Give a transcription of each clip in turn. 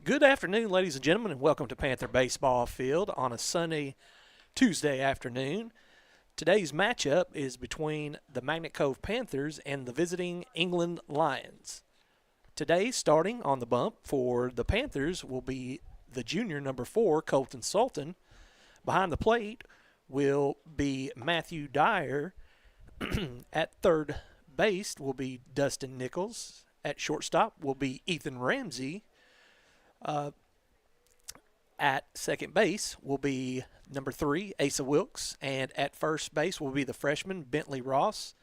Good afternoon, ladies and gentlemen, and welcome to Panther Baseball Field on a sunny Tuesday afternoon. Today's matchup is between the Magnet Cove Panthers and the visiting England Lions. Today, starting on the bump for the Panthers will be the junior number 4, Colton Sultan. Behind the plate will be Matthew Dyer. At third base will be Dustin Nichols. At shortstop will be Ethan Ramsey. At second base will be number 3, Asa Wilkes, and at first base will be the freshman, Bentley Ross.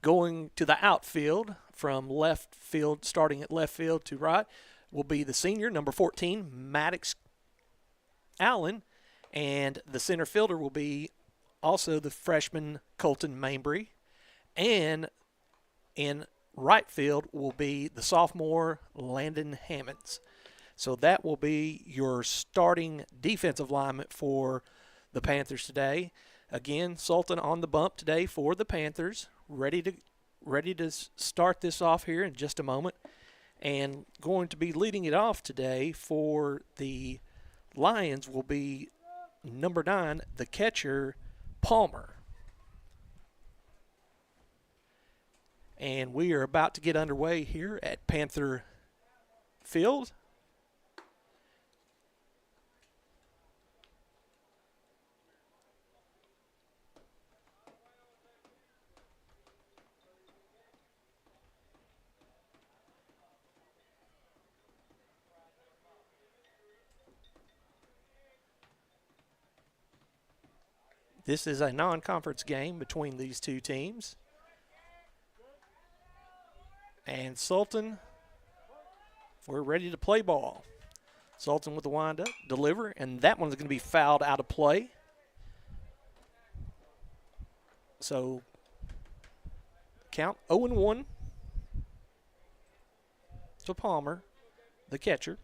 Going to the outfield from left field, starting at left field to right, will be the senior, number 14, Maddox Allen, and the center fielder will be also the freshman, Colton Mainbury, and in right field will be the sophomore, Landon Hammonds. So that will be your starting defensive lineman for the Panthers today. Again, Sultan on the bump today for the Panthers, ready to start this off here in just a moment. And going to be leading it off today for the Lions will be number 9, the catcher, Palmer. And we are about to get underway here at Panther Field. This is a non-conference game between these two teams. And Sultan, we're ready to play ball. Sultan with the windup, deliver, and that one's going to be fouled out of play. So count 0-1 to Palmer, the catcher.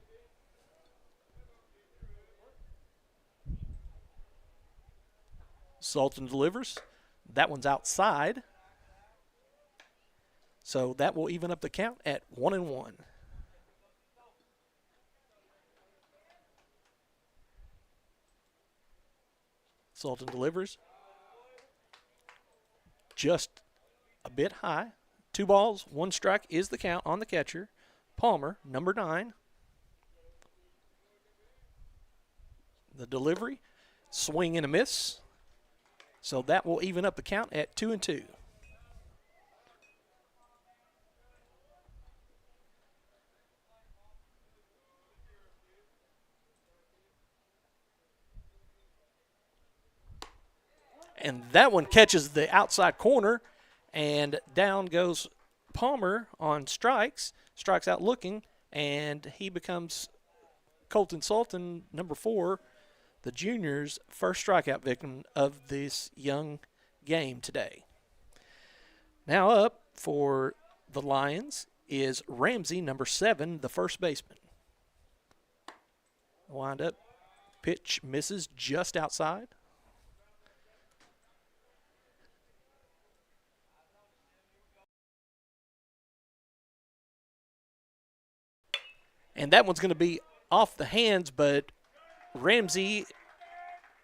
Sultan delivers. That one's outside. So that will even up the count at 1-1. Sultan delivers. Just a bit high. 2 balls, 1 strike is the count on the catcher. Palmer, number 9. The delivery, swing and a miss. So that will even up the count at 2-2. And that one catches the outside corner, and down goes Palmer on strikes. Strikes out looking, and he becomes Colton Sultan, number 4, the junior's first strikeout victim of this young game today. Now up for the Lions is Ramsey, number 7, the first baseman. Wind up, pitch misses just outside. And that one's going to be off the hands, but Ramsey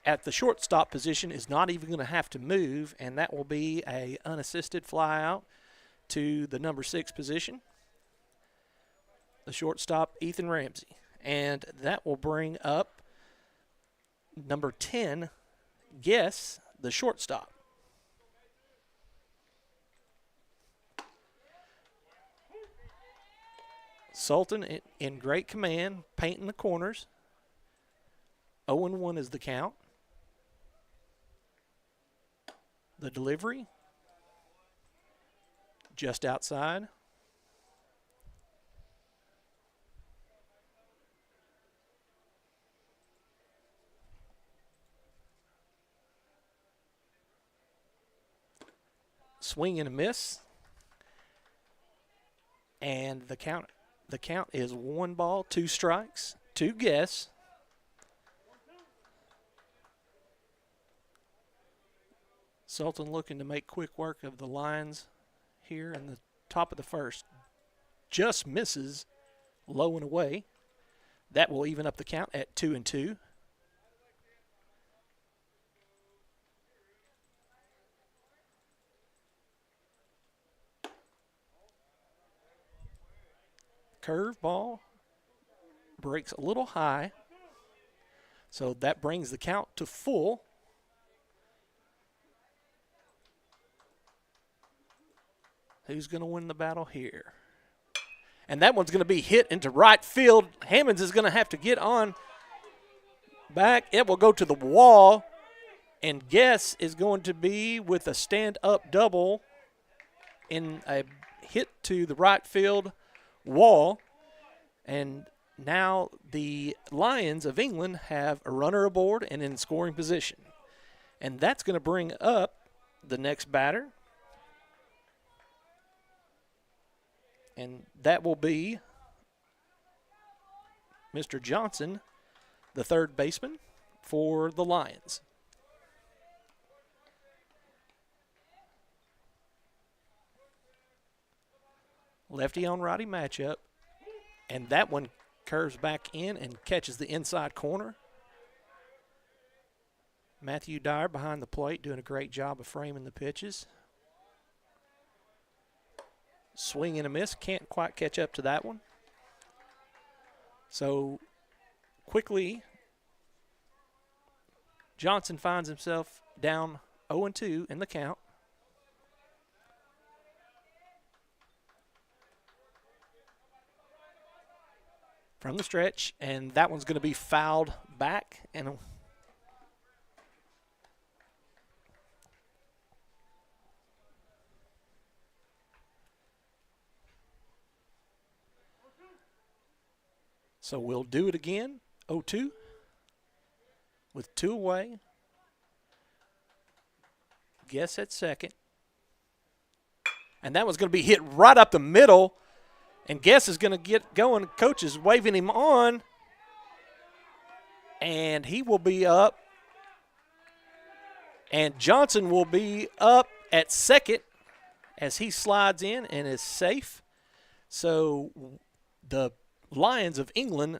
at the shortstop position is not even going to have to move, and that will be a unassisted fly out to the number 6 position, the shortstop, Ethan Ramsey. And that will bring up number 10, Guess, the shortstop. Sultan in great command, painting the corners. 0-1 is the count. The delivery, just outside. Swing and a miss. And the count is 1 ball, 2 strikes, 2 Guess. Sultan looking to make quick work of the Lions here in the top of the first. Just misses low and away. That will even up the count at 2-2. Curve ball breaks a little high, so that brings the count to full. Who's going to win the battle here? And that one's going to be hit into right field. Hammonds is going to have to get on back. It will go to the wall, and Guess is going to be with a stand-up double in a hit to the right field wall. And now the Lions of England have a runner aboard and in scoring position. And that's going to bring up the next batter. And that will be Mr. Johnson, the third baseman for the Lions. Lefty on righty matchup. And that one curves back in and catches the inside corner. Matthew Dyer behind the plate doing a great job of framing the pitches. Swing and a miss. Can't quite catch up to that one. So quickly, Johnson finds himself down 0-2 in the count. From the stretch, and that one's going to be fouled back. And so we'll do it again. 0-2 with 2 away. Guess at second. And that one's going to be hit right up the middle. And Guess is going to get going. Coach is waving him on. And he will be up. And Johnson will be up at second as he slides in and is safe. So the Lions of England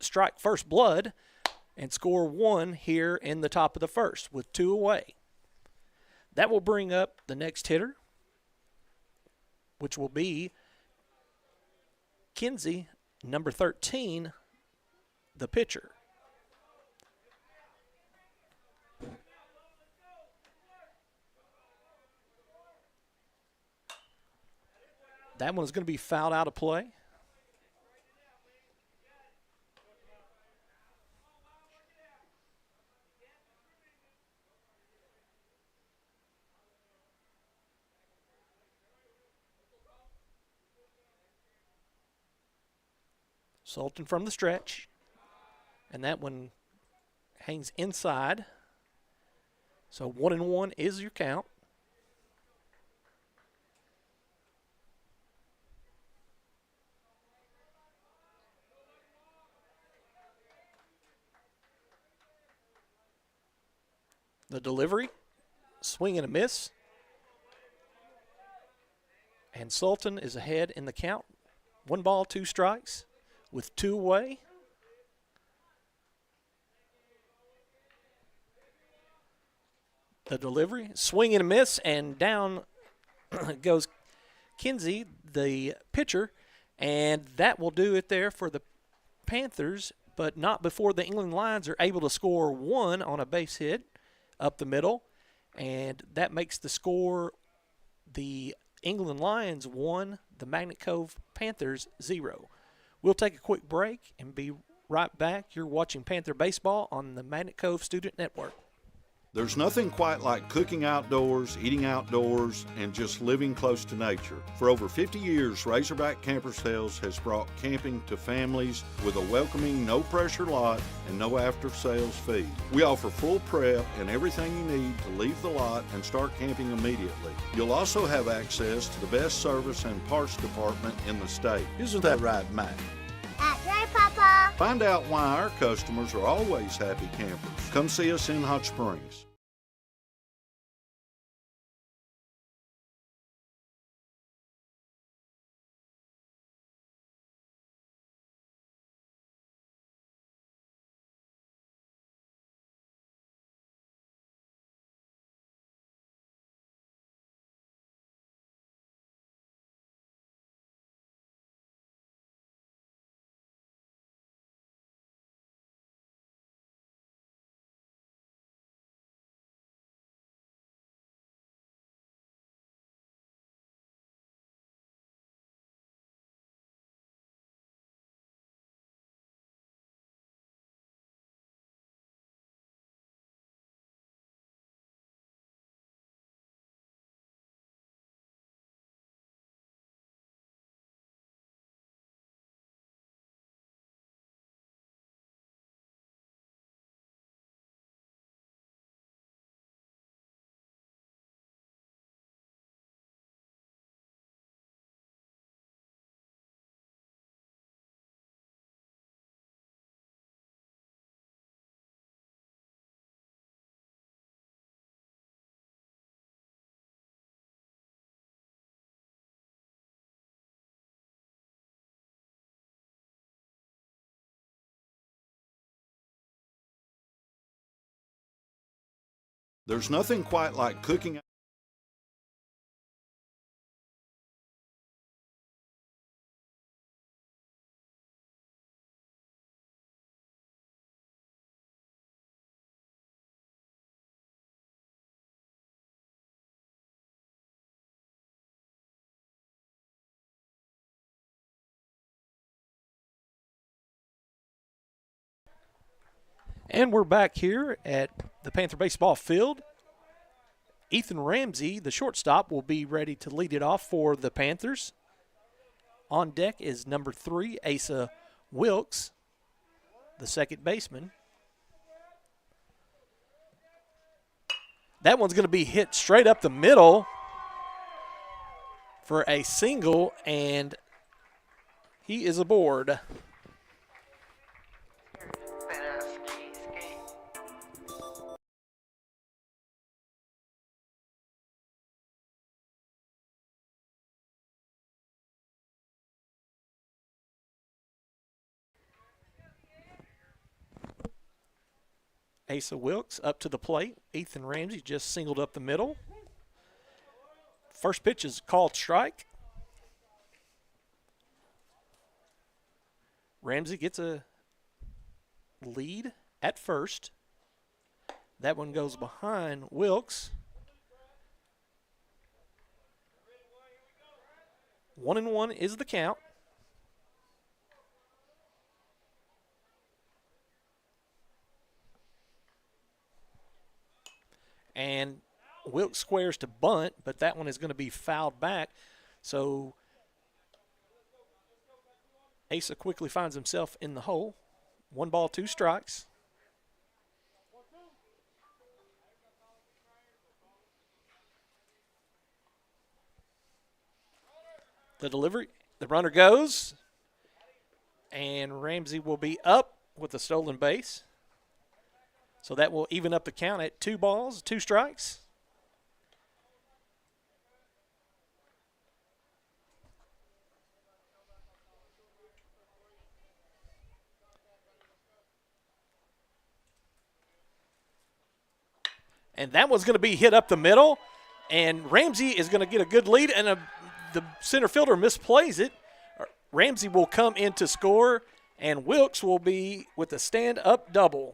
strike first blood and score 1 here in the top of the first with 2 away. That will bring up the next hitter, which will be Kinsey, number 13, the pitcher. That one is going to be fouled out of play. Sultan from the stretch. And that one hangs inside. So 1-1 is your count. The delivery, swing and a miss. And Sultan is ahead in the count. 1 ball, 2 strikes with 2 away. The delivery, swing and a miss, and down goes Kinsey, the pitcher, and that will do it there for the Panthers, but not before the England Lions are able to score 1 on a base hit up the middle, and that makes the score the England Lions 1, the Magnet Cove Panthers 0. We'll take a quick break and be right back. You're watching Panther Baseball on the Magnet Cove Student Network. There's nothing quite like cooking outdoors, eating outdoors, and just living close to nature. For over 50 years, Razorback Camper Sales has brought camping to families with a welcoming, no-pressure lot and no after-sales fee. We offer full prep and everything you need to leave the lot and start camping immediately. You'll also have access to the best service and parts department in the state. Isn't that right, Matt? That's right, Papa. Find out why our customers are always happy campers. Come see us in Hot Springs. There's nothing quite like cooking. And we're back here at the Panther baseball field. Ethan Ramsey, the shortstop, will be ready to lead it off for the Panthers. On deck is number 3, Asa Wilkes, the second baseman. That one's going to be hit straight up the middle for a single, and he is aboard. Asa Wilkes up to the plate. Ethan Ramsey just singled up the middle. First pitch is called strike. Ramsey gets a lead at first. That one goes behind Wilkes. 1-1 is the count. And Wilkes squares to bunt, but that one is going to be fouled back. So Asa quickly finds himself in the hole. 1 ball, 2 strikes. The delivery, the runner goes, and Ramsey will be up with a stolen base. So that will even up the count at 2 balls, 2 strikes. And that one's going to be hit up the middle, and Ramsey is going to get a good lead, and the center fielder misplays it. Ramsey will come in to score, and Wilkes will be with a stand-up double.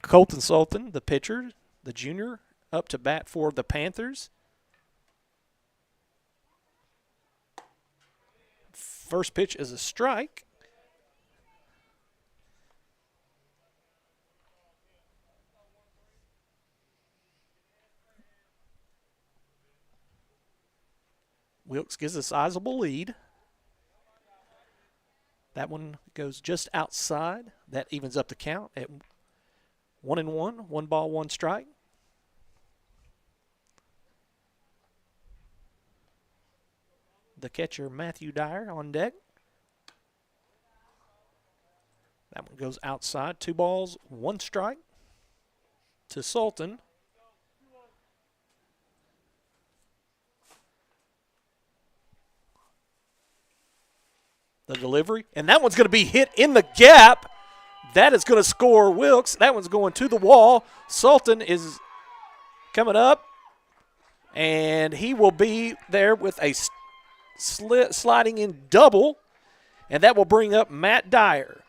Colton Sultan, the pitcher, the junior, up to bat for the Panthers. First pitch is a strike. Wilkes gives a sizable lead. That one goes just outside. That evens up the count at 1-1, 1 ball, 1 strike. The catcher, Matthew Dyer, on deck. That one goes outside. 2 balls, 1 strike to Sultan. The delivery, and that one's going to be hit in the gap. That is going to score Wilkes. That one's going to the wall. Sultan is coming up, and he will be there with a sliding in double, and that will bring up Matt Dyer.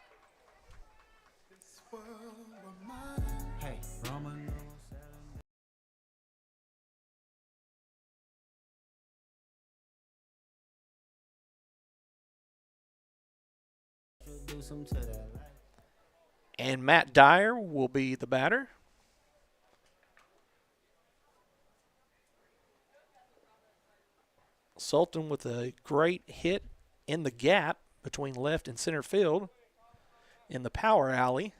And Matt Dyer will be the batter. Sultan with a great hit in the gap between left and center field in the power alley.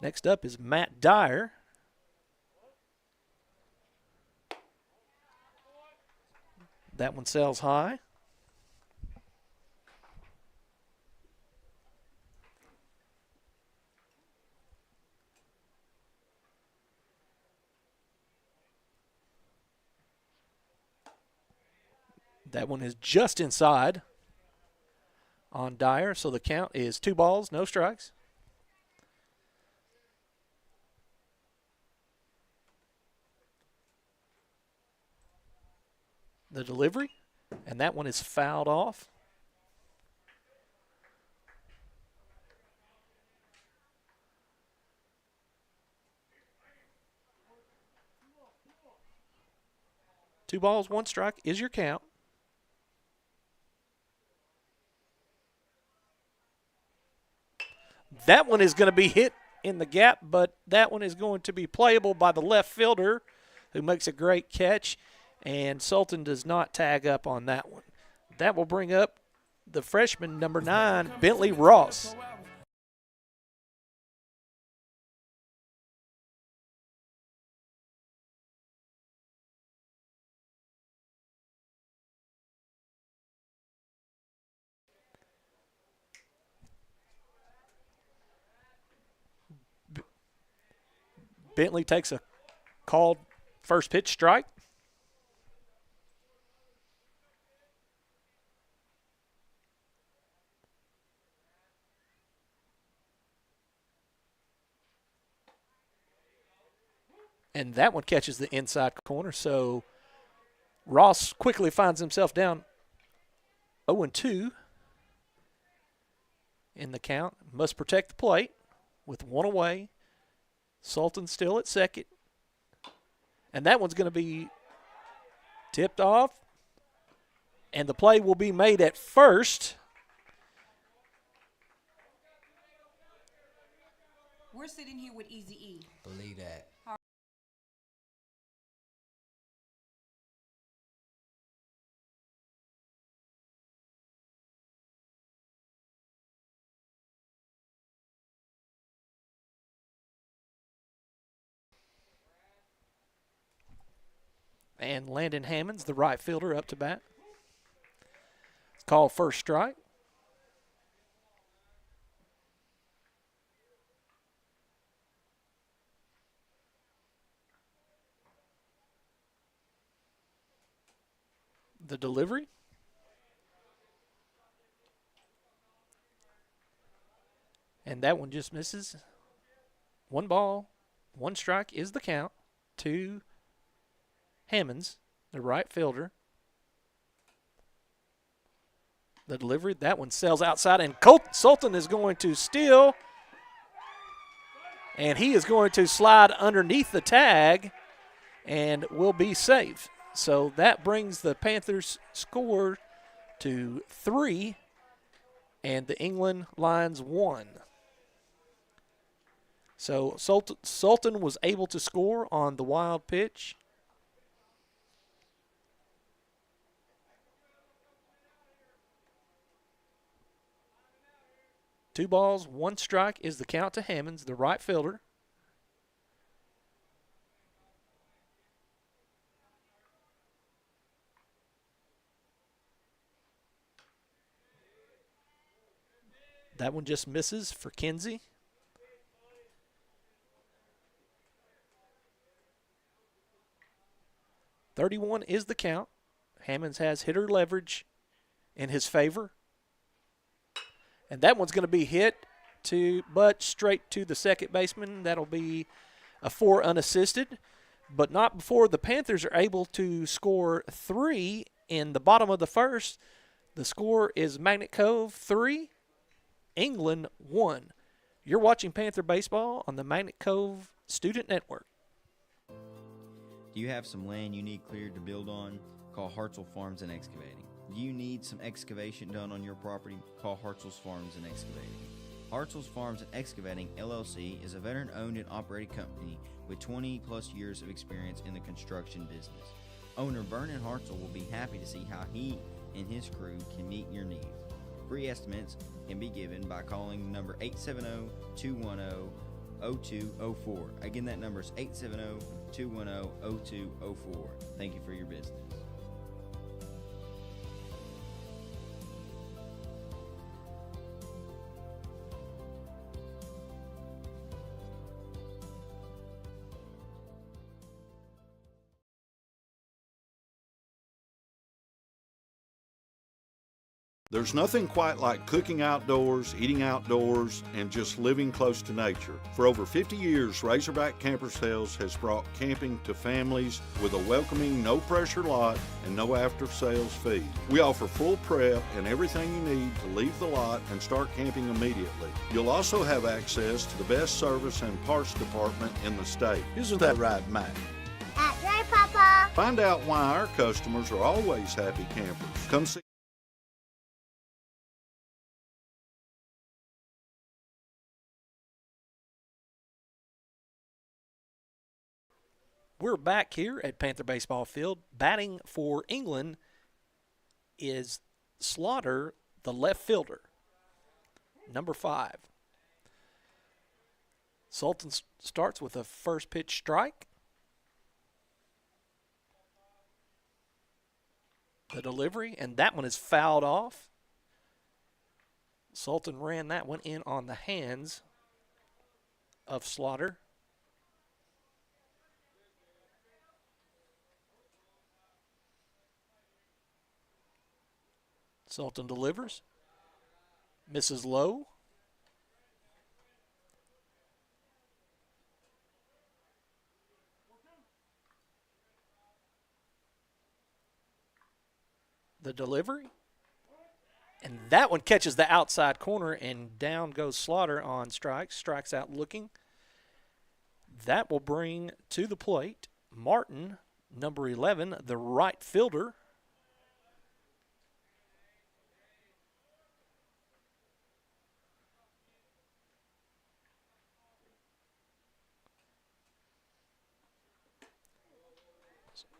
Next up is Matt Dyer. That one sails high. That one is just inside on Dyer, so the count is 2 balls, no strikes. The delivery, and that one is fouled off. Two balls, one strike is your count. That one is going to be hit in the gap, but that one is going to be playable by the left fielder, who makes a great catch, and Sultan does not tag up on that one. That will bring up the freshman, number 9, Bentley Ross. Bentley takes a called first pitch strike. And that one catches the inside corner, so Ross quickly finds himself down 0-2 in the count. Must protect the plate with one away. Sultan still at second. And that one's going to be tipped off. And the play will be made at first. We're sitting here with Easy E. Believe that. And Landon Hammonds, the right fielder, up to bat. Call first strike. The delivery. And that one just misses. 1 ball, 1 strike is the count to Hammonds, the right fielder. The delivery, that one sails outside, and Sultan is going to steal, and he is going to slide underneath the tag and will be safe. So that brings the Panthers' score to 3 and the England Lions 1. So Sultan was able to score on the wild pitch. Two balls, 1 strike is the count to Hammonds, the right fielder. That one just misses for Kinsey. .31 is the count. Hammonds has hitter leverage in his favor. And that one's going to be hit but straight to the second baseman. That'll be a 4 unassisted, but not before the Panthers are able to score 3 in the bottom of the first. The score is Magnet Cove 3, England 1. You're watching Panther Baseball on the Magnet Cove Student Network. Do you have some land you need cleared to build on? Call Hartzell Farms and Excavating. Do you need some excavation done on your property? Call Hartzell's Farms and Excavating. Hartzell's Farms and Excavating, LLC, is a veteran-owned and operated company with 20-plus years of experience in the construction business. Owner Vernon Hartzell will be happy to see how he and his crew can meet your needs. Free estimates can be given by calling number 870-210-0204. Again, that number is 870-210-0204. Thank you for your business. There's nothing quite like cooking outdoors, eating outdoors, and just living close to nature. For over 50 years, Razorback Camper Sales has brought camping to families with a welcoming, no-pressure lot and no after-sales fee. We offer full prep and everything you need to leave the lot and start camping immediately. You'll also have access to the best service and parts department in the state. Isn't that right, Matt? That's right, Papa. Find out why our customers are always happy campers. Come see. We're back here at Panther Baseball Field. Batting for England is Slaughter, the left fielder, number 5. Sultan starts with a first pitch strike. The delivery, and that one is fouled off. Sultan ran that one in on the hands of Slaughter. Sultan delivers. Misses low. The delivery. And that one catches the outside corner, and down goes Slaughter on strikes. Strikes out looking. That will bring to the plate Martin, number 11, the right fielder.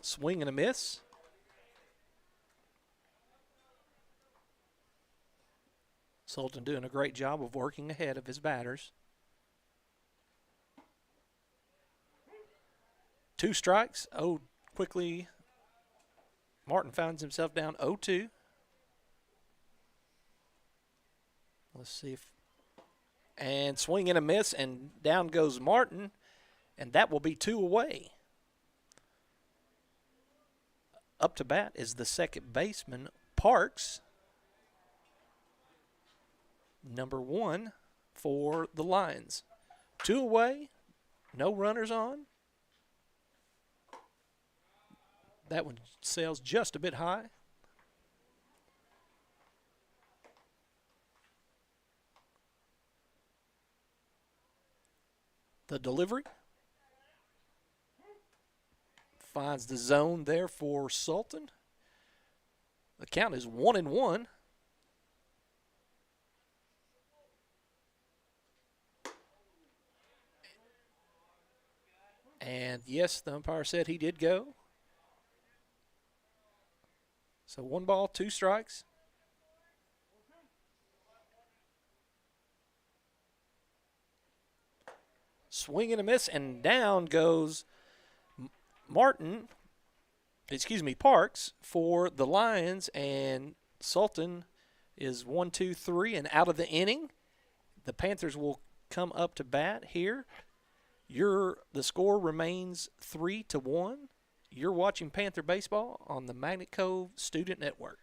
Swing and a miss. Sultan doing a great job of working ahead of his batters. 2 strikes. Oh, quickly. Martin finds himself down 0-2. Let's see if. And swing and a miss, and down goes Martin, and that will be 2 away. Up to bat is the second baseman, Parks, number 1 for the Lions. 2 away, no runners on. That one sails just a bit high. The delivery. Finds the zone there for Sultan. The count is 1-1. And yes, the umpire said he did go. So 1 ball, 2 strikes. Swing and a miss, and down goes Parks for the Lions, and Sultan is 1-2-3 and out of the inning. The Panthers will come up to bat here. The score remains 3-1. You're watching Panther Baseball on the Magnet Cove Student Network.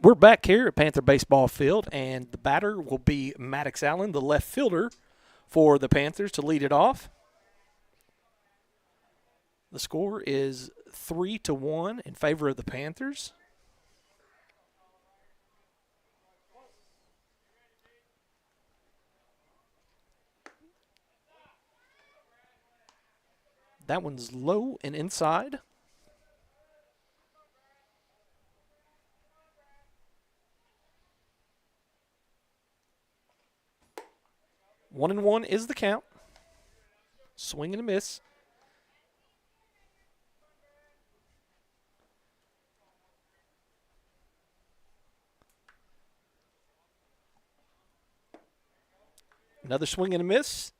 We're back here at Panther Baseball Field, and the batter will be Maddox Allen, the left fielder for the Panthers, to lead it off. The score is 3-1 in favor of the Panthers. That one's low and inside. One and one is the count. Swing and a miss. Another swing and a miss.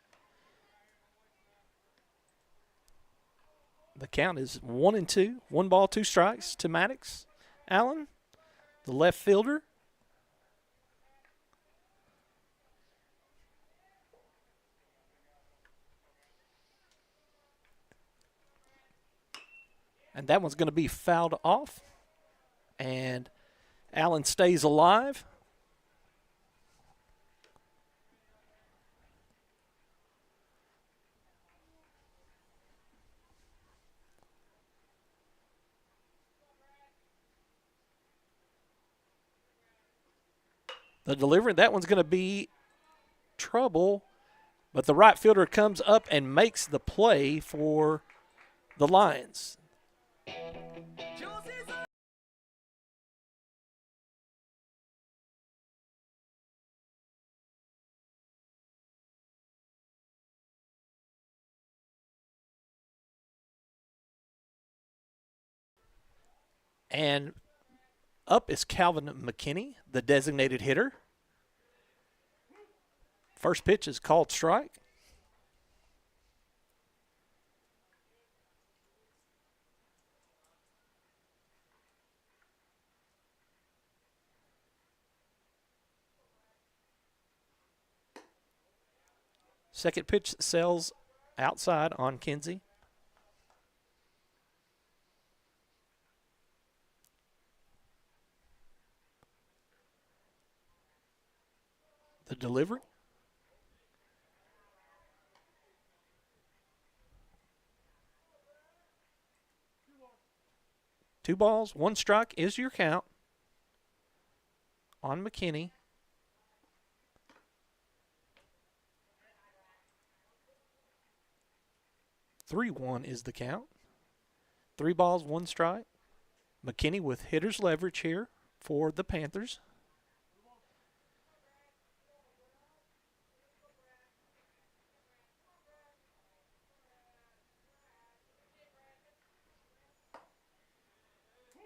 The count is 1-2. 1 ball, 2 strikes to Maddox Allen, the left fielder. And that one's going to be fouled off. And Allen stays alive. The delivery, that one's going to be trouble. But the right fielder comes up and makes the play for the Lions. And up is Calvin McKinney, the designated hitter. First pitch is called strike. Second pitch sails outside on Kinsey. The delivery. Two balls, 1 strike is your count on McKinney. Three one is the count. 3 balls, 1 strike. McKinney with hitter's leverage here for the Panthers.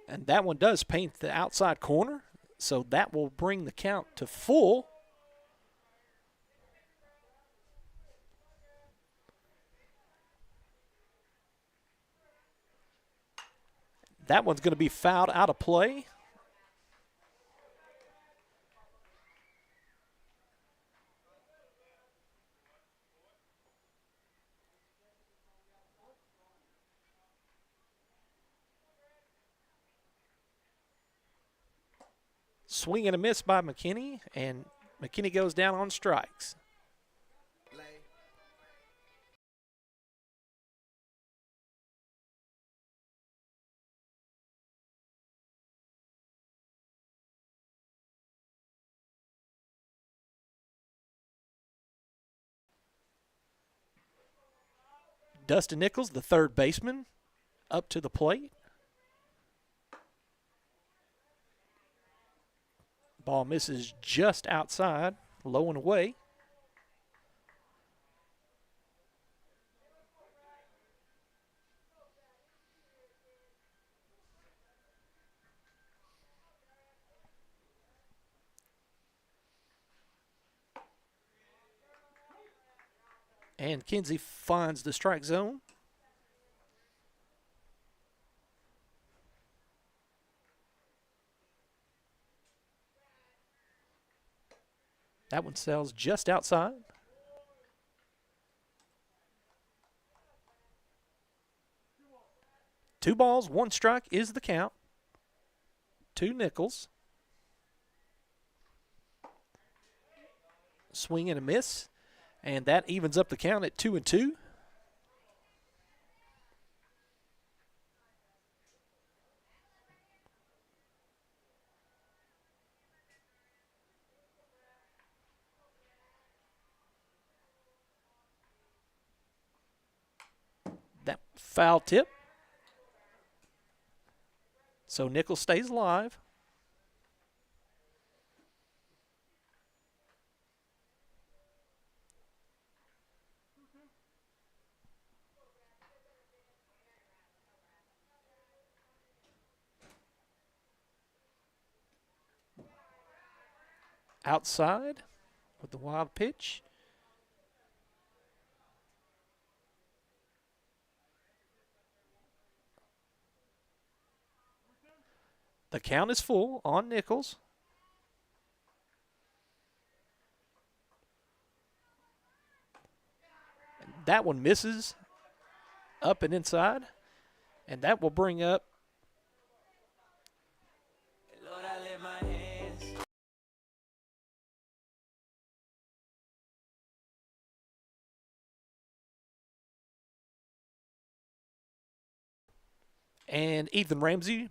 And that one does paint the outside corner, so that will bring the count to full. That one's going to be fouled out of play. Swing and a miss by McKinney, and McKinney goes down on strikes. Dustin Nichols, the third baseman, up to the plate. Ball misses just outside, low and away. And Kinsey finds the strike zone. That one sails just outside. Two balls, 1 strike is the count to Nichols. swing and a miss, and that evens up the count at 2-2. That foul tip. So Nichols stays alive. Outside with the wild pitch. The count is full on Nichols. That one misses up and inside, and that will bring up and Ethan Ramsey,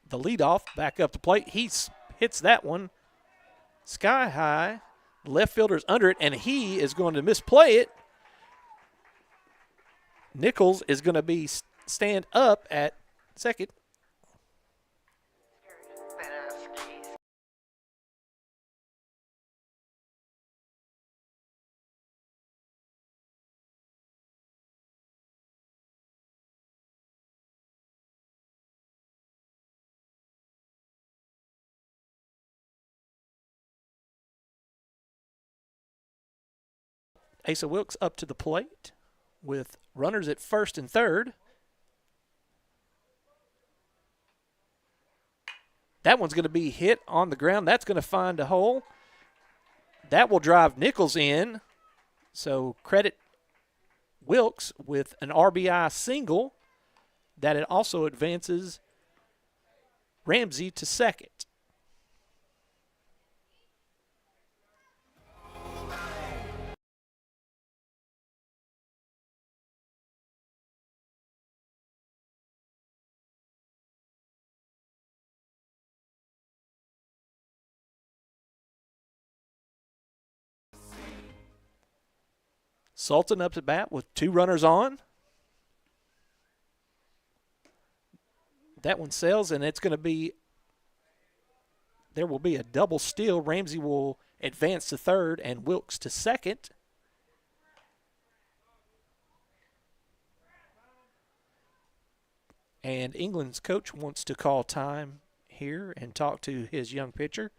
the leadoff, back up the plate. He hits that one sky high. Left fielder's under it, and he is going to misplay it. Nichols is going to be stand up at second. Asa Wilkes up to the plate with runners at first and third. That one's going to be hit on the ground. That's going to find a hole. That will drive Nichols in. So credit Wilkes with an RBI single. That it also advances Ramsey to second. Sultan up to bat with two runners on. That one sails, and it's going to be, there will be a double steal. Ramsey will advance to third and Wilkes to second. And England's coach wants to call time here and talk to his young pitcher.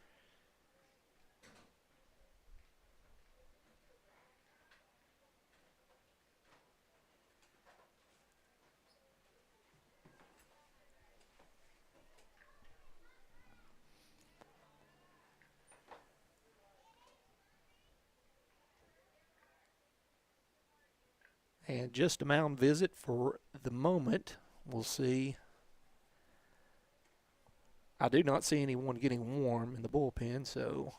And just a mound visit for the moment. We'll see. I do not see anyone getting warm in the bullpen, so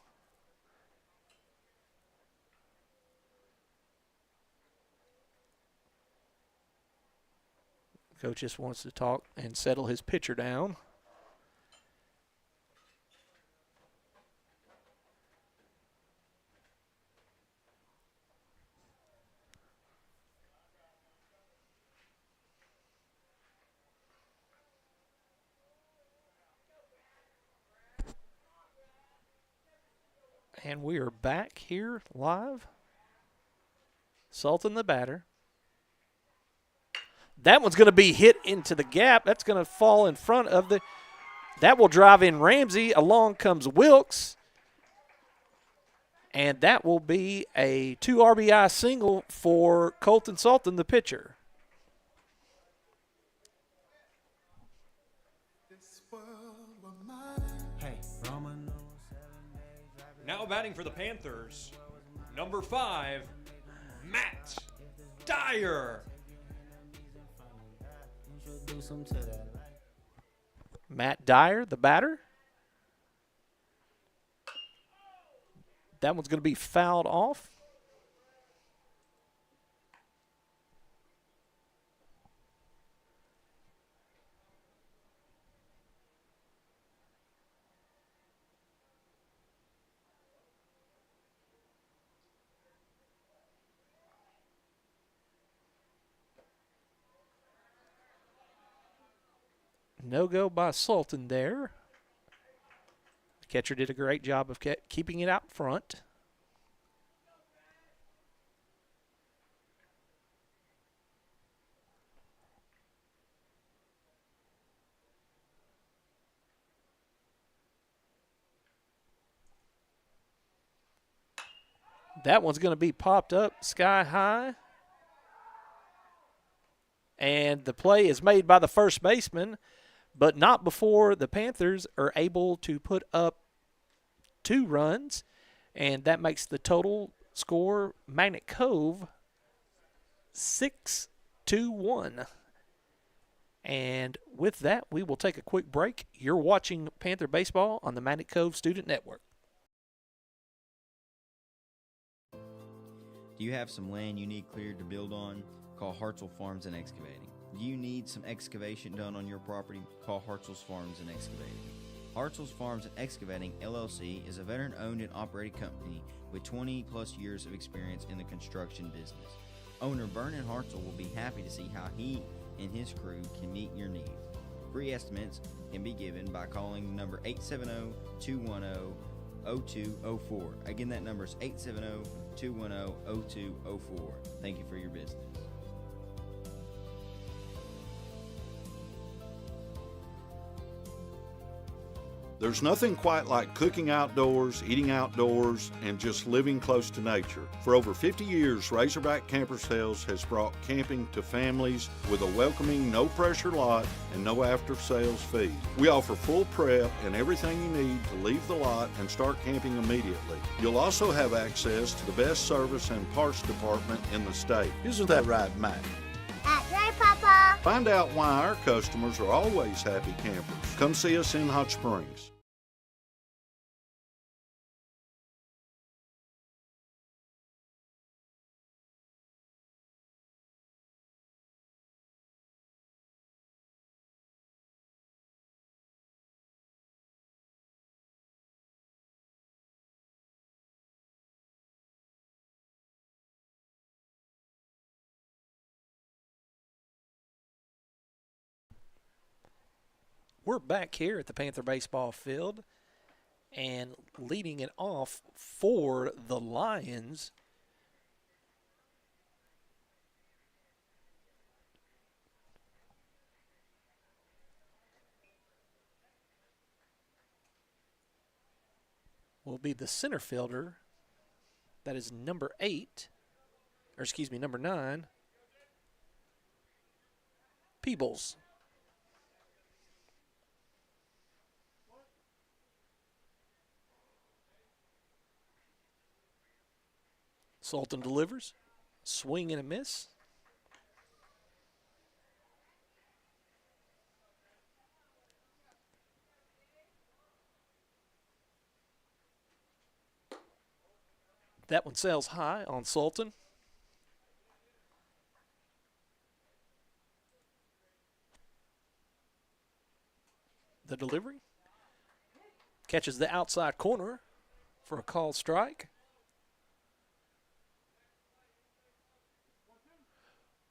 coach just wants to talk and settle his pitcher down. And we are back here live. Sultan the batter. That one's going to be hit into the gap. That's going to fall in front of the. That will drive in Ramsey. Along comes Wilkes. And that will be a 2 RBI single for Colton Sultan, the pitcher. Now batting for the Panthers, number 5, Matt Dyer. Matt Dyer, the batter. That one's going to be fouled off. No go by Sultan there. The catcher did a great job of keeping it out front. That one's going to be popped up sky high. And the play is made by the first baseman, but not before the Panthers are able to put up 2 runs. And that makes the total score Magnet Cove 6-1. And with that, we will take a quick break. You're watching Panther Baseball on the Magnet Cove Student Network. Do you have some land you need cleared to build on? Call Hartzell Farms and Excavating. Do you need some excavation done on your property? Call Hartzell's Farms and Excavating. Hartzell's Farms and Excavating, LLC, is a veteran-owned and operated company with 20-plus years of experience in the construction business. Owner Vernon Hartzell will be happy to see how he and his crew can meet your needs. Free estimates can be given by calling number 870-210-0204. Again, that number is 870-210-0204. Thank you for your business. There's nothing quite like cooking outdoors, eating outdoors, and just living close to nature. For over 50 years, Razorback Camper Sales has brought camping to families with a welcoming, no-pressure lot and no after-sales fee. We offer full prep and everything you need to leave the lot and start camping immediately. You'll also have access to the best service and parts department in the state. Isn't that right, Matt? That's right, Papa. Find out why our customers are always happy campers. Come see us in Hot Springs. We're back here at the Panther baseball field, and leading it off for the Lions will be the center fielder. That is number 9, Peebles. Sultan delivers. Swing and a miss. That one sails high on Sultan. The delivery. Catches the outside corner for a called strike.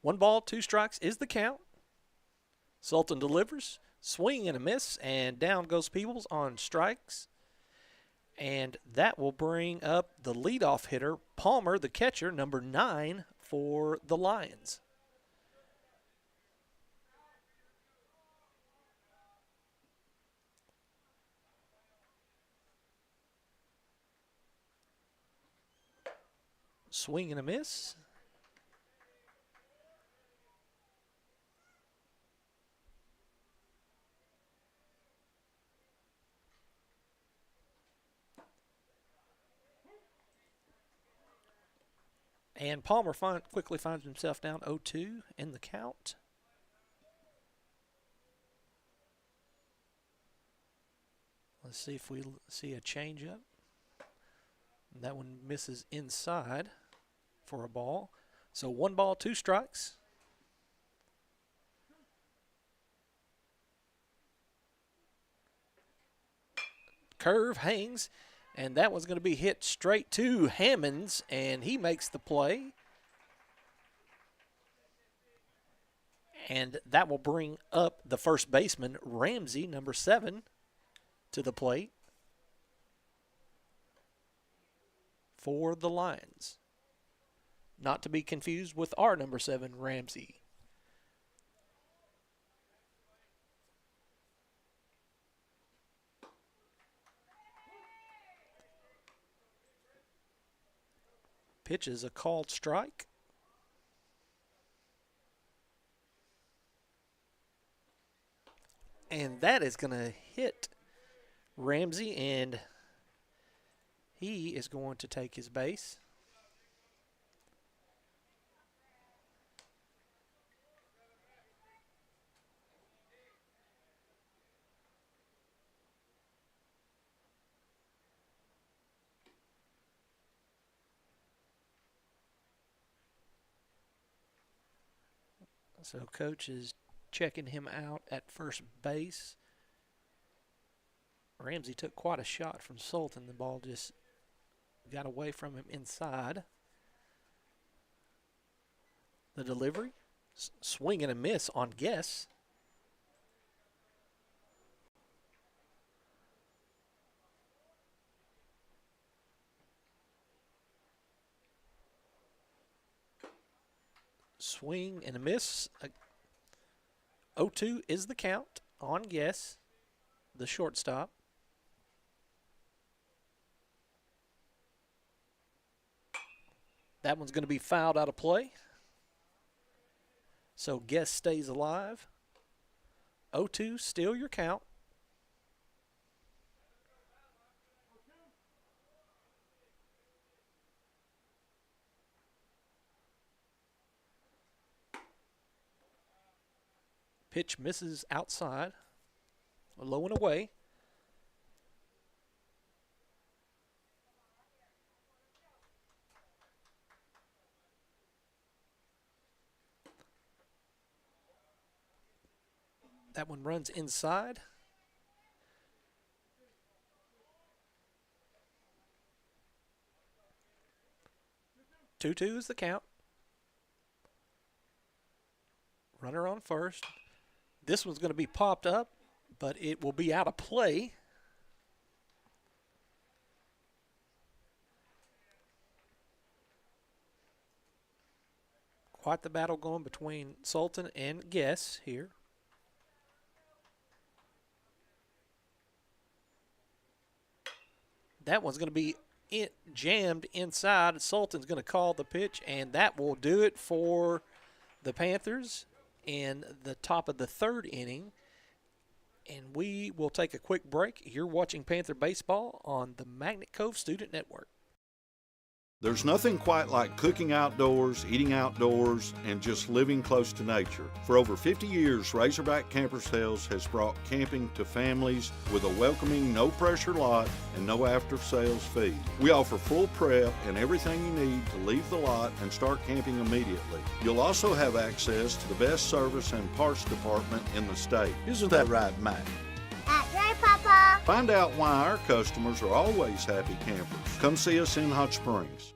1 ball, 2 strikes is the count. Sultan delivers. Swing and a miss, and down goes Peebles on strikes. And that will bring up the leadoff hitter, Palmer, the catcher, number 9 for the Lions. Swing and a miss. And Palmer quickly finds himself down 0-2 in the count. Let's see if we see a changeup. That one misses inside for a ball. So 1 ball, 2 strikes. Curve hangs, and that one's going to be hit straight to Hammonds, and he makes the play. And that will bring up the first baseman, Ramsey, number 7, to the plate for the Lions. Not to be confused with our number 7, Ramsey. Pitch is a called strike. And that is going to hit Ramsey, and he is going to take his base. So coach is checking him out at first base. Ramsey took quite a shot from Sultan. The ball just got away from him inside. The delivery, swing and a miss on guess. Swing and a miss. 0-2 is the count on guess, the shortstop. That one's going to be fouled out of play. So guess stays alive. 0-2, still your count. Pitch misses outside, low and away. That one runs inside. Two is the count. Runner on first. This one's going to be popped up, but it will be out of play. Quite the battle going between Sultan and Guess here. That one's going to be jammed inside. Sultan's going to call the pitch, and that will do it for the Panthers in the top of the 3rd inning. And we will take a quick break. You're watching Panther Baseball on the Magnet Cove Student Network. There's nothing quite like cooking outdoors, eating outdoors, and just living close to nature. For over 50 years, Razorback Camper Sales has brought camping to families with a welcoming, no-pressure lot and no after-sales fee. We offer full prep and everything you need to leave the lot and start camping immediately. You'll also have access to the best service and parts department in the state. Isn't that right, Matt? That's right, Papa. Find out why our customers are always happy campers. Come see us in Hot Springs.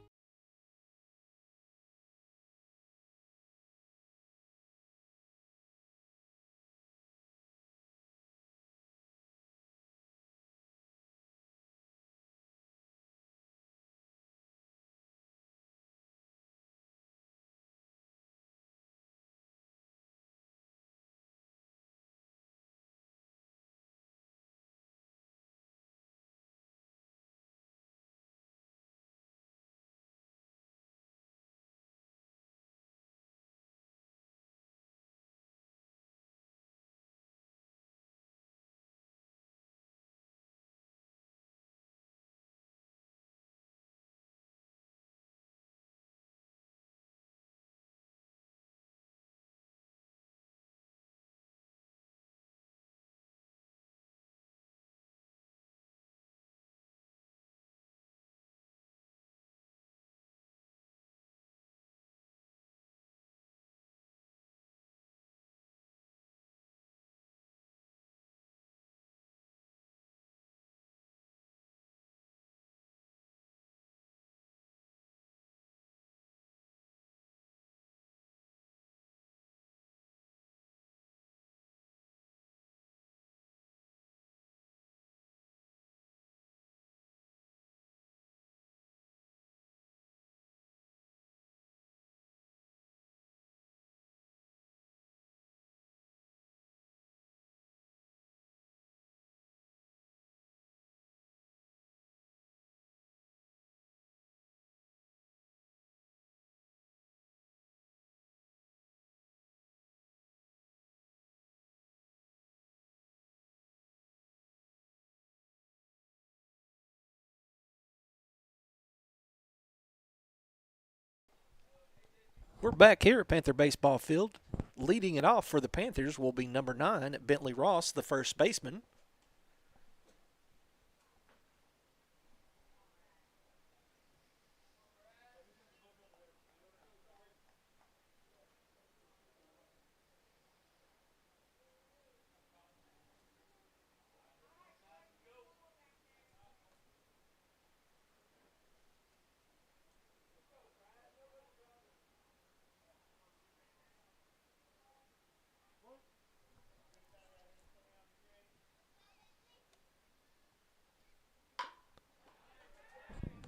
We're back here at Panther Baseball Field. Leading it off for the Panthers will be number 9, Bentley Ross, the first baseman.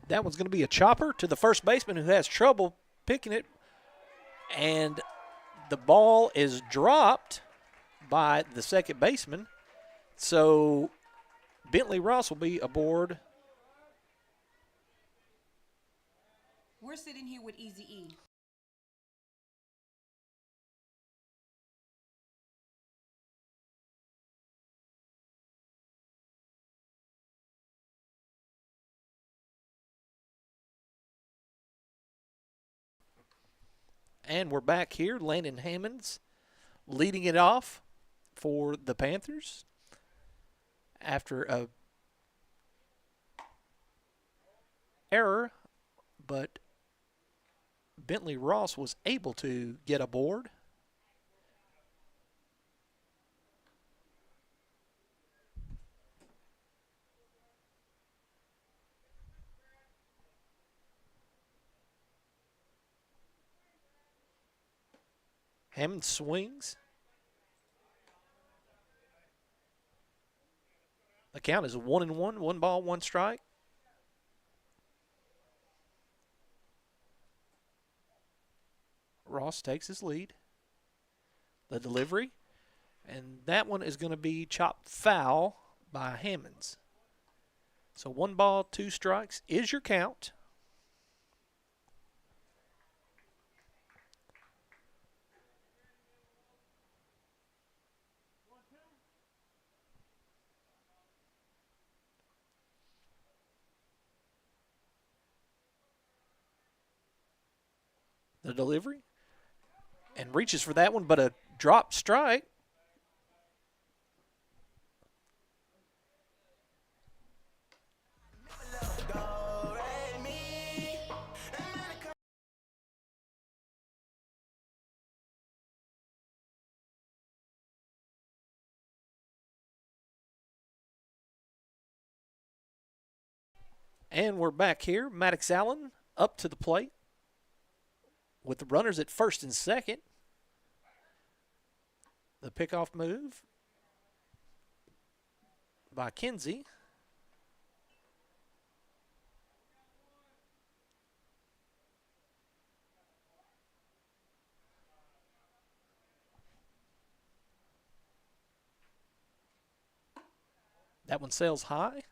That one's going to be a chopper to the first baseman who has trouble picking it. And the ball is dropped by the second baseman. So Bentley Ross will be aboard. We're sitting here with Easy E. And we're back here. Landon Hammonds leading it off for the Panthers after a error, but Bentley Ross was able to get aboard. Hammond swings. The count is 1-1, 1 ball, 1 strike. Ross takes his lead. The delivery. And that one is going to be chopped foul by Hammonds. So 1 ball, 2 strikes is your count. The delivery. And reaches for that one, but a drop strike. And we're back here. Maddox Allen up to the plate with the runners at first and second. The pickoff move by Kinsey. That one sails high.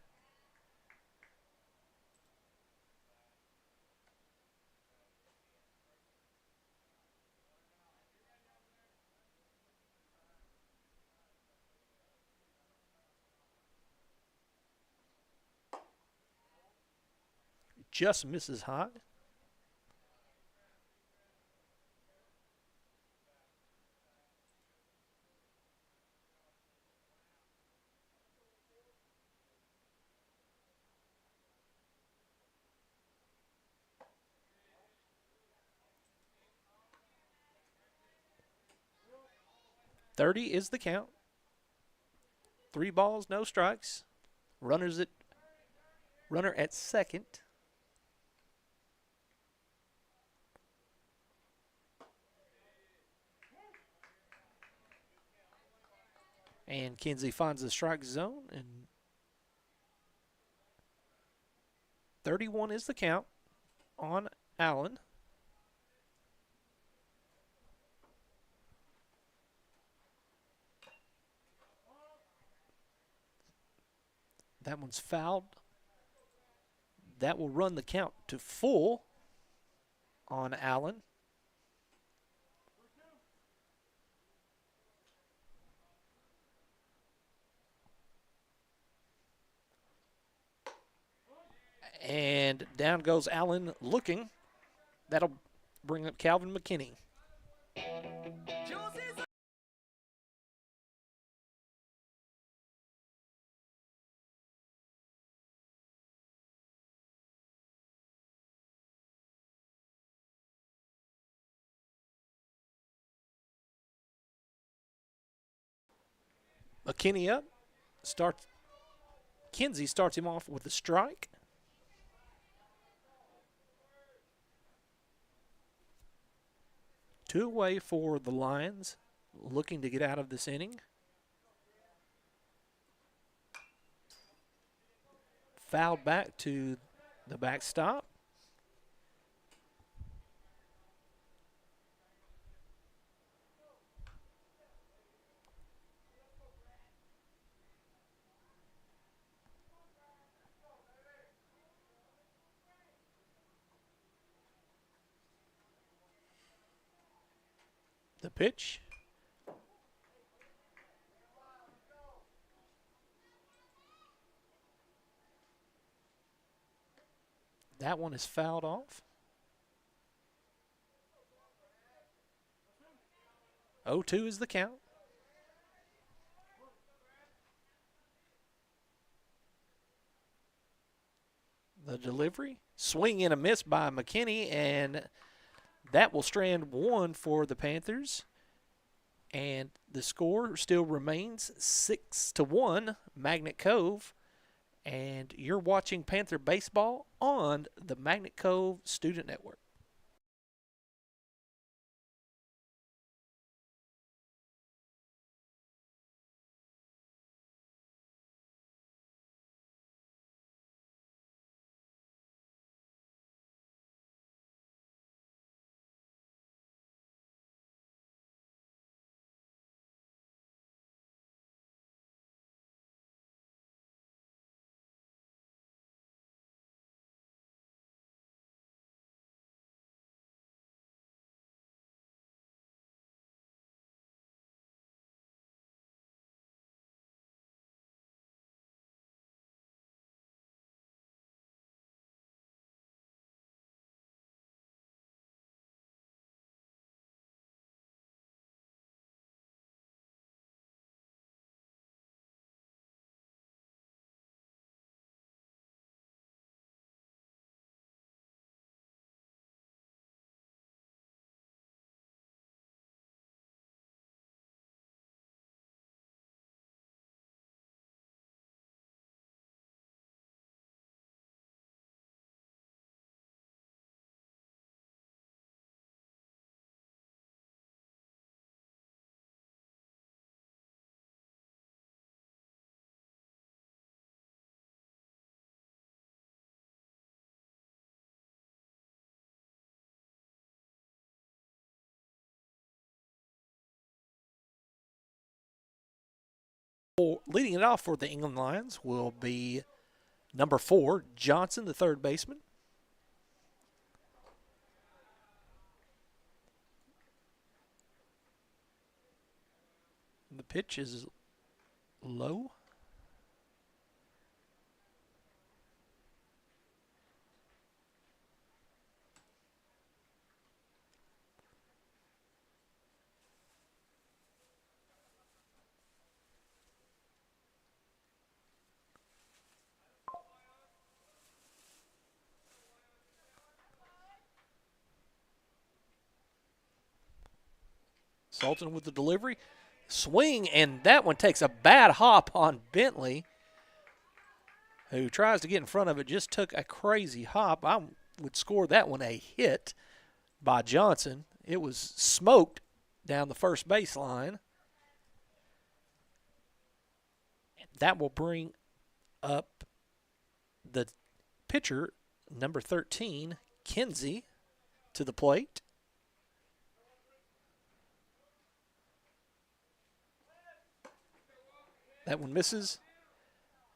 Just misses high. .30 is the count. 3 balls, no strikes. Runner at second. And Kinsey finds the strike zone, and 31 is the count on Allen. That one's fouled. That will run the count to full on Allen. And down goes Allen looking. That'll bring up Calvin McKinney. McKinney up. Kinsey starts him off with a strike. Two away for the Lions, looking to get out of this inning. Fouled back to the backstop. The pitch. That one is fouled off. 0-2 is the count. The delivery. Swing and a miss by McKinney, and that will strand one for the Panthers. And the score still remains 6-1, Magnet Cove. And you're watching Panther baseball on the Magnet Cove Student Network. Leading it off for the England Lions will be number 4, Johnson, the third baseman. The pitch is low. Sultan with the delivery. Swing, and that one takes a bad hop on Bentley, who tries to get in front of it, just took a crazy hop. I would score that one a hit by Johnson. It was smoked down the first baseline. That will bring up the pitcher, number 13, Kinsey, to the plate. That one misses,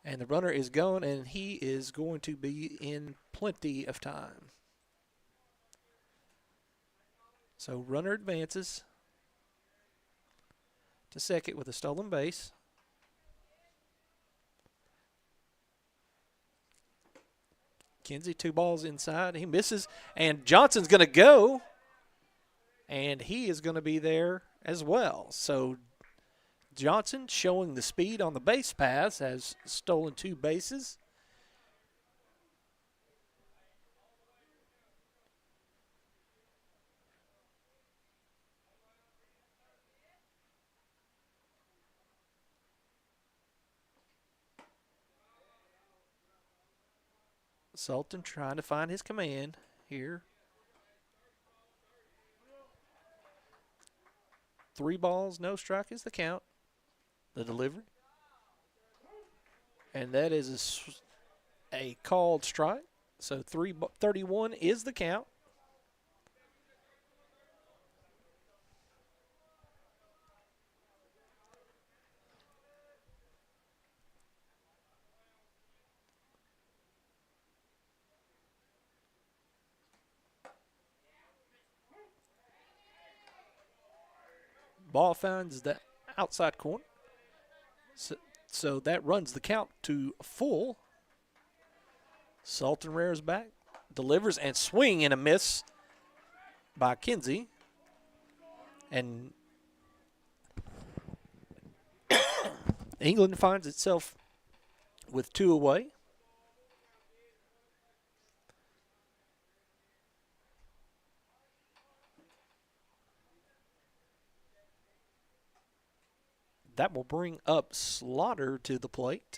and the runner is gone, and he is going to be in plenty of time. So runner advances to second with a stolen base. Kinsey, 2 balls inside. He misses, and Johnson's going to go and he is going to be there as well. So Johnson showing the speed on the base pass, has stolen 2 bases. Sultan trying to find his command here. 3 balls, no strike is the count. The delivery. And that is a called strike. So 31 is the count. Ball finds the outside corner. So that runs the count to full. Sultan rears back, delivers, and swing and a miss by Kinsey. And England finds itself with 2 away. That will bring up Slaughter to the plate.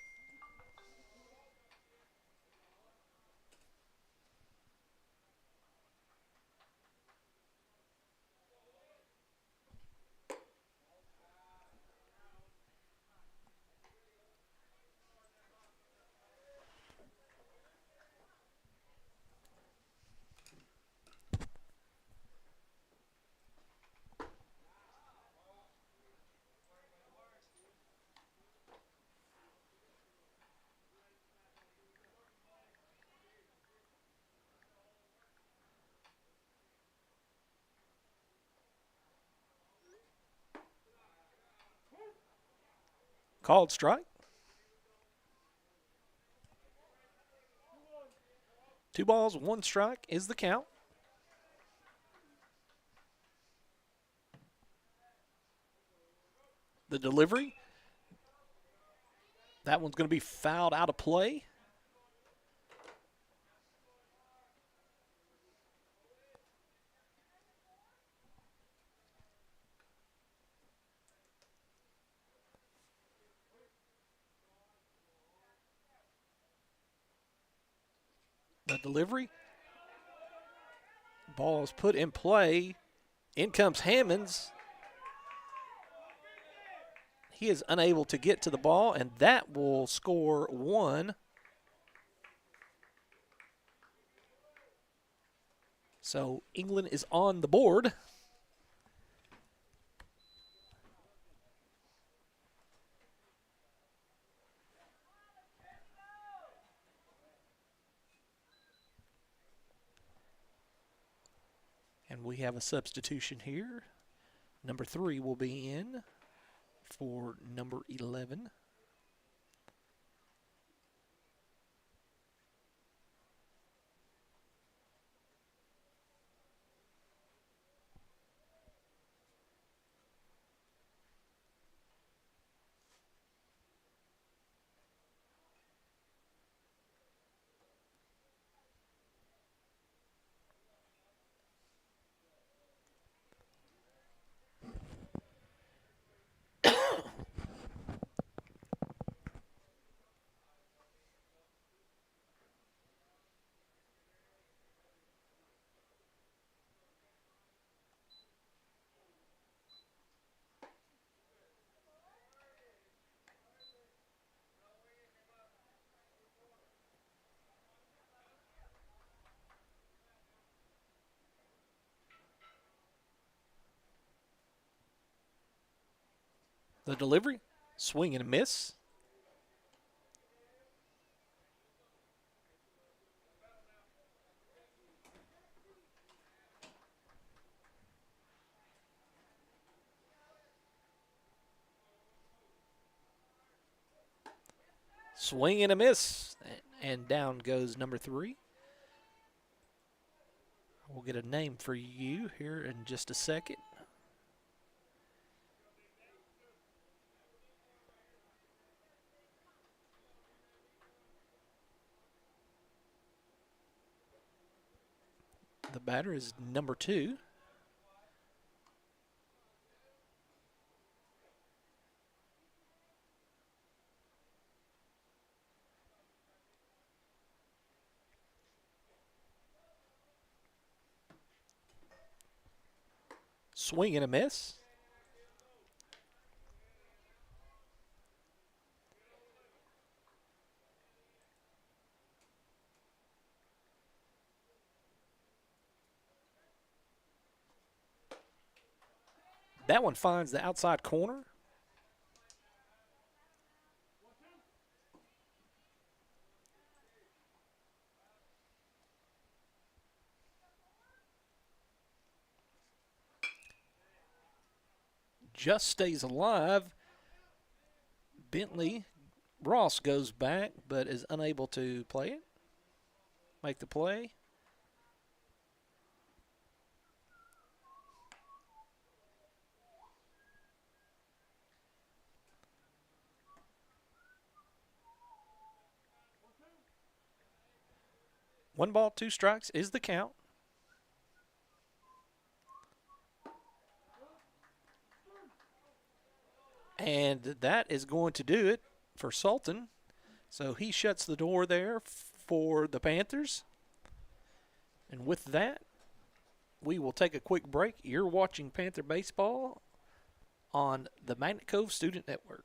Called strike. 2 balls, 1 strike is the count. The delivery. That one's going to be fouled out of play. The delivery. Ball is put in play. In comes Hammonds. He is unable to get to the ball, and that will score 1. So England is on the board. And we have a substitution here. Number 3 will be in for number 11. The delivery, swing and a miss. Swing and a miss. And down goes number 3. We'll get a name for you here in just a second. The batter is number 2. Swing and a miss. That one finds the outside corner. Just stays alive. Bentley Ross goes back but is unable to play it. Make the play. One ball, 2 strikes is the count. And that is going to do it for Sultan. So he shuts the door there for the Panthers. And with that, we will take a quick break. You're watching Panther Baseball on the Magnet Cove Student Network.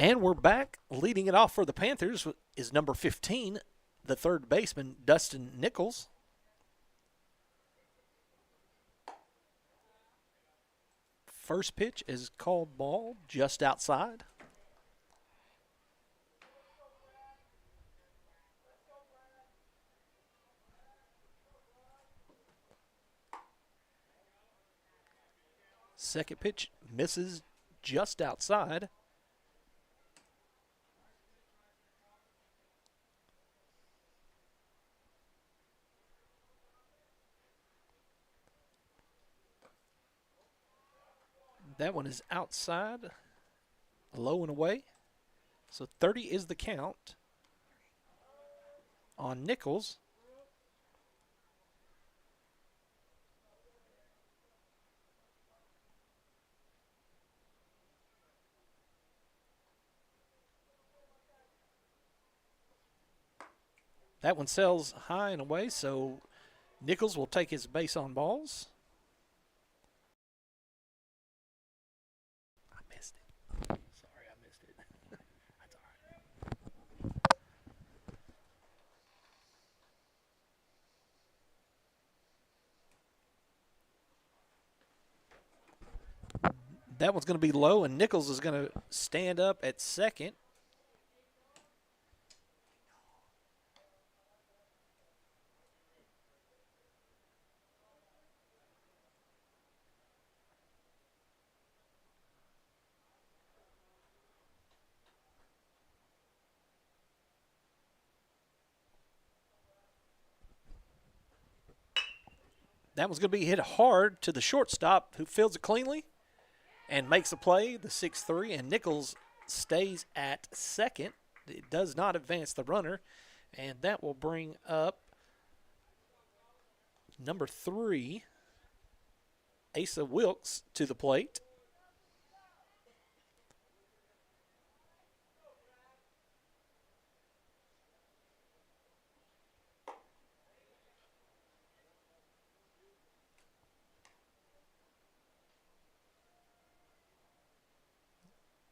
And we're back. Leading it off for the Panthers is number 15, the third baseman, Dustin Nichols. First pitch is called ball just outside. Second pitch misses just outside. That one is outside, low and away. So 30 is the count on Nichols. That one sails high and away, so Nichols will take his base on balls. I missed it. Sorry, I missed it. That's all right. That one's going to be low, and Nichols is going to stand up at second. That one's going to be hit hard to the shortstop, who fields it cleanly and makes a play, the 6-3, and Nichols stays at second. It does not advance the runner, and that will bring up number 3, Asa Wilkes, to the plate.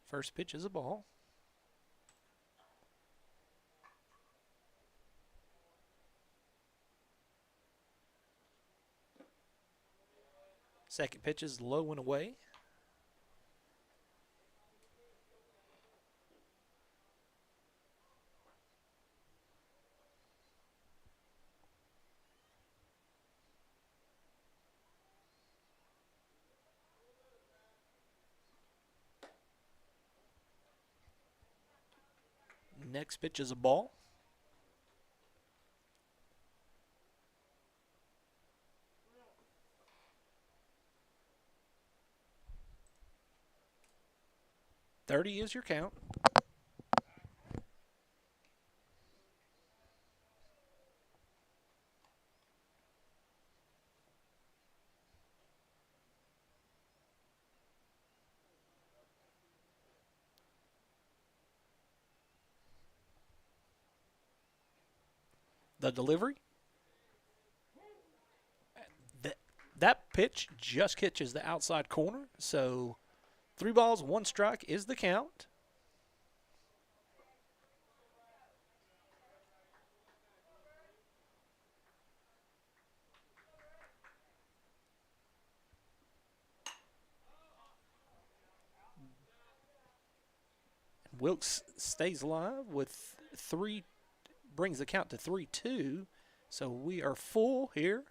First pitch is a ball. Second pitch is low and away. Next pitch is a ball. $30 is your count. The delivery. That pitch just catches the outside corner, so 3 balls, 1 strike is the count. Wilkes stays alive with 3, brings the count to 3-2, so we are full here.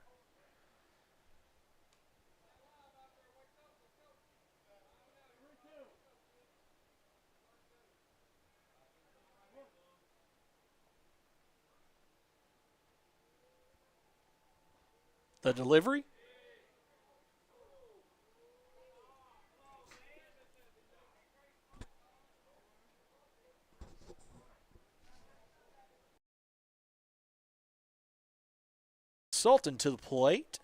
The delivery. Sultan to the plate.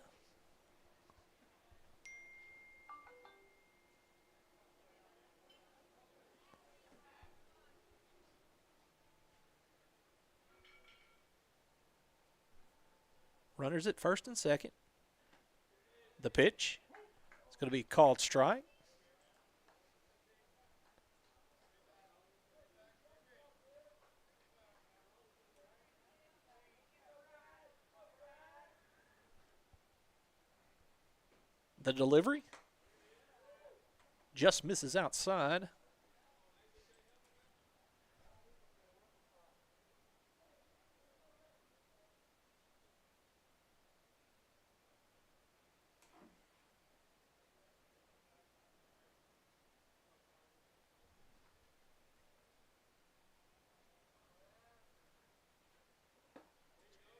Runners at first and second. The pitch. It's going to be called strike. The delivery just misses outside.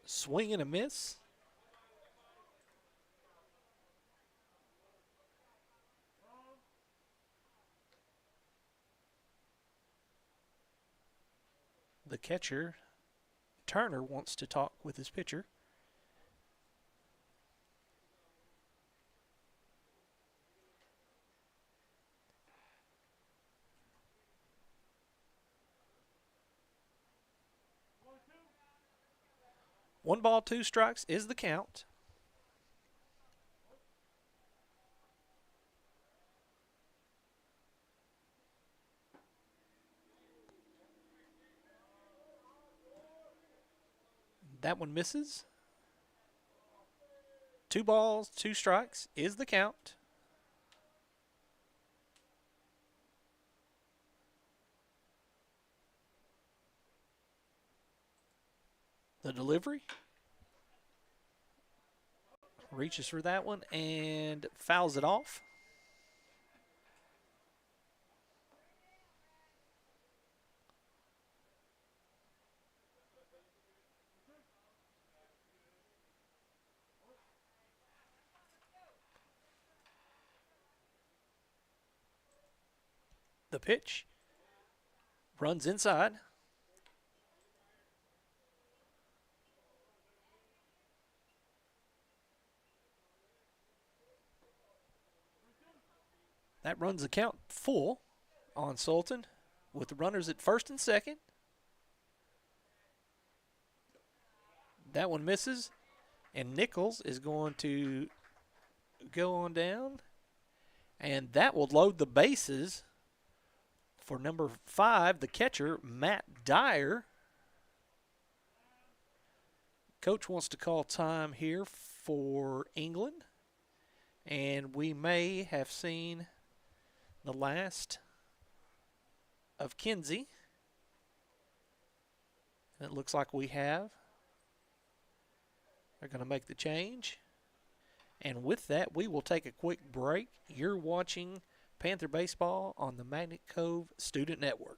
Swing and a miss. the catcher, Turner, wants to talk with his pitcher. One ball, two strikes is the count. That one misses. 2 balls, 2 strikes is the count. The delivery. Reaches for that one and fouls it off. The pitch runs inside. That runs the count full on Sultan with the runners at first and second. That one misses, and Nichols is going to go on down, and that will load the bases for number 5, the catcher, Matt Dyer. Coach wants to call time here for England, and we may have seen the last of Kinsey. And it looks like we have. They're going to make the change. And with that, we will take a quick break. You're watching Panther Baseball on the Magnet Cove Student Network.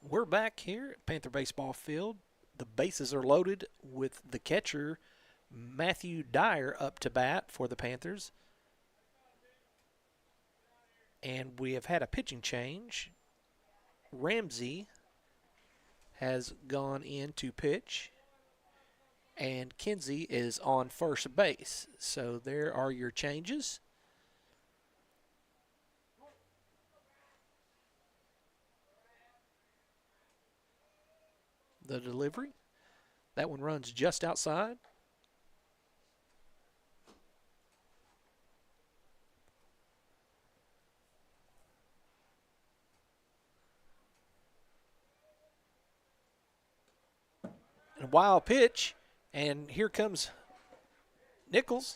We're back here at Panther Baseball Field. The bases are loaded with the catcher, Matthew Dyer, up to bat for the Panthers. And we have had a pitching change. Ramsey has gone in to pitch, and Kinsey is on first base. So there are your changes. The delivery. That one runs just outside. And a wild pitch, and here comes Nichols.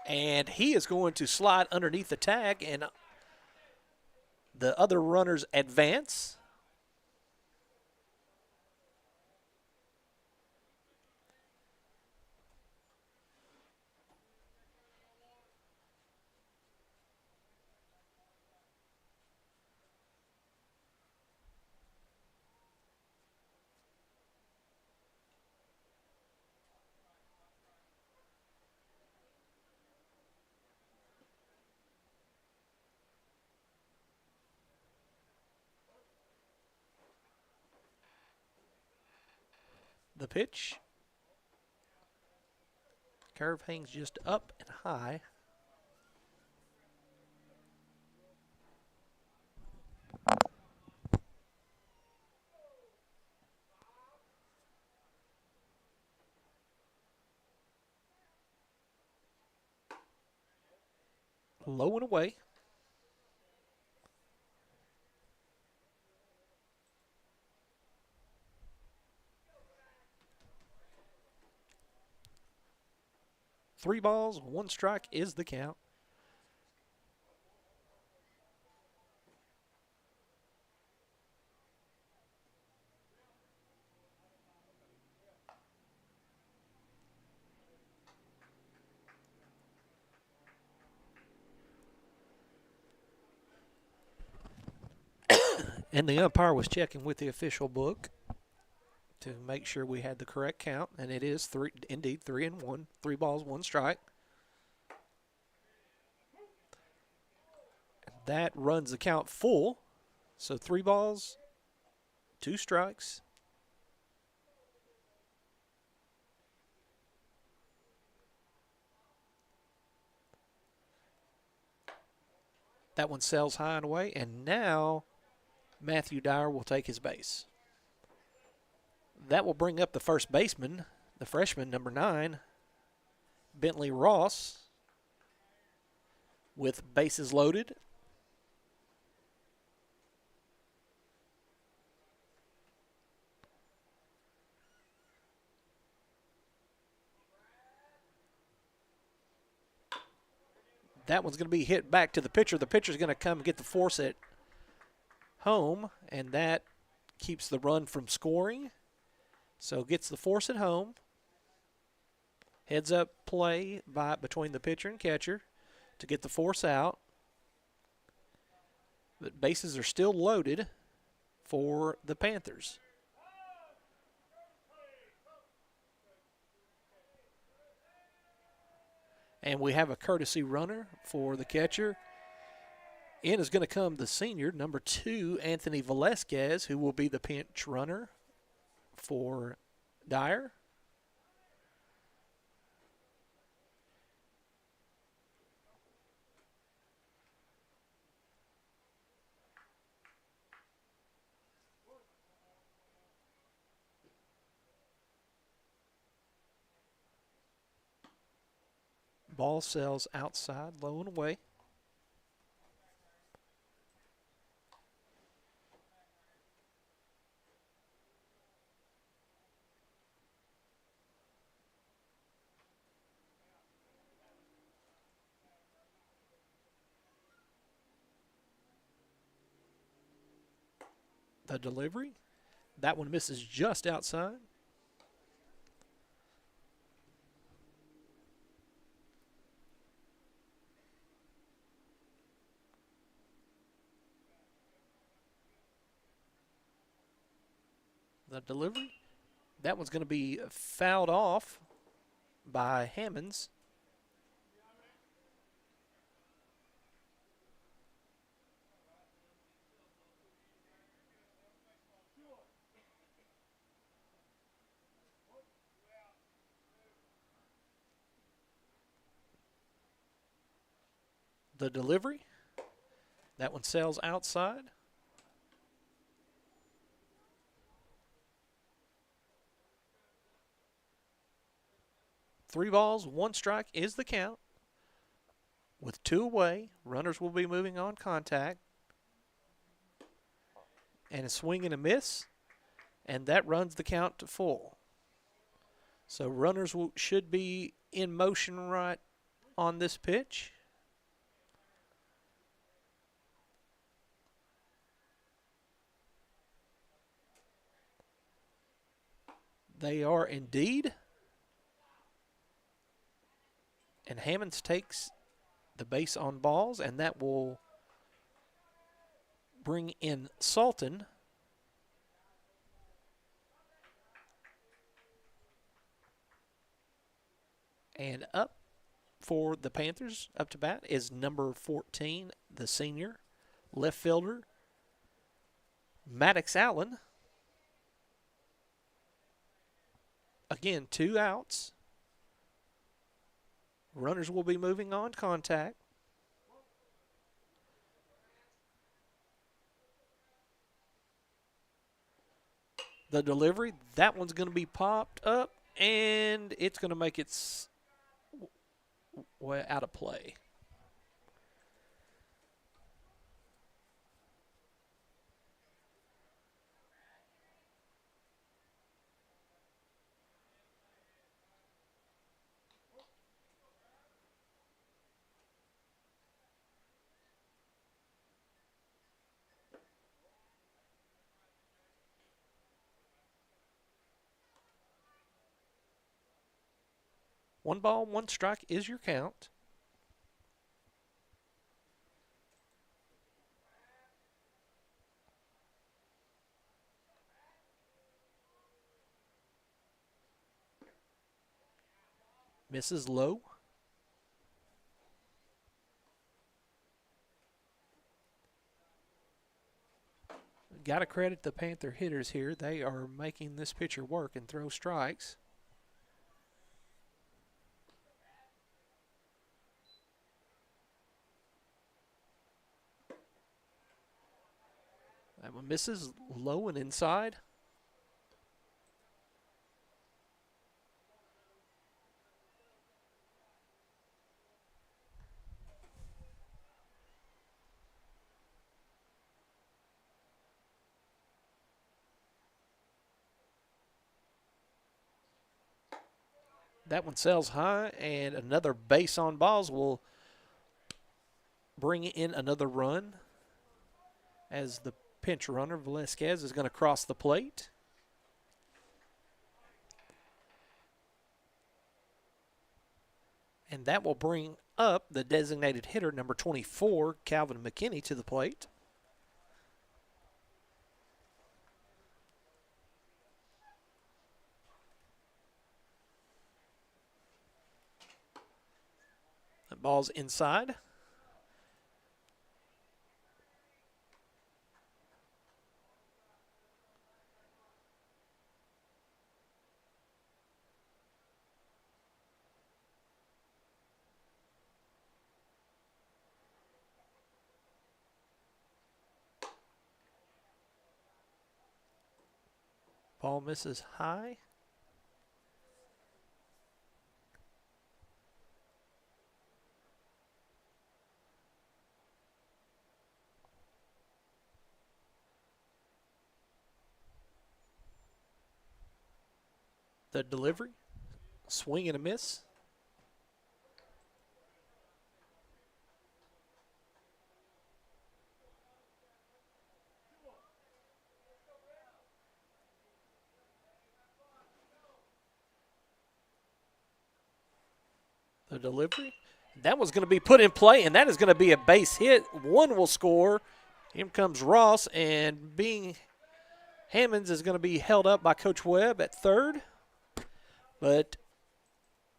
And he is going to slide underneath the tag, and the other runners advance. The pitch. Curve hangs just up and high. Low and away. Three balls, one strike is the count. And the umpire was checking with the official book to make sure we had the correct count, and it is indeed 3-1. 3 balls, 1 strike. That runs the count full. So 3 balls, 2 strikes. That one sails high and away, and now Matthew Dyer will take his base. That will bring up the first baseman, the freshman, number 9, Bentley Ross, with bases loaded. That one's going to be hit back to the pitcher. The pitcher's going to come and get the force at home, and that keeps the run from scoring. So gets the force at home. Heads up play between the pitcher and catcher to get the force out. But bases are still loaded for the Panthers. And we have a courtesy runner for the catcher. In is going to come the senior, number 2, Anthony Velasquez, who will be the pinch runner for Dyer. Ball sails outside, low and away. The delivery. That one misses just outside. The delivery. That one's going to be fouled off by Hammonds. The delivery. That one sails outside. Three balls, 1 strike is the count. With 2 away, runners will be moving on contact. And a swing and a miss, and that runs the count to full. So runners should be in motion right on this pitch. They are indeed. And Hammonds takes the base on balls, and that will bring in Salton. And up for the Panthers, up to bat, is number 14, the senior left fielder, Maddox Allen. Again, 2 outs. Runners will be moving on contact. The delivery, that one's going to be popped up, and it's going to make it out of play. One ball, one strike is your count. Misses low. Got to credit the Panther hitters here. They are making this pitcher work and throw strikes. That one misses low and inside. That one sails high, and another base on balls will bring in another run as the pinch runner, Velasquez, is going to cross the plate. And that will bring up the designated hitter, number 24, Calvin McKinney, to the plate. That ball's inside. Ball misses high. The delivery, swing and a miss. The delivery, that was going to be put in play, and that is going to be a base hit. One will score. Here comes Ross, and being Hammonds is going to be held up by Coach Webb at third. But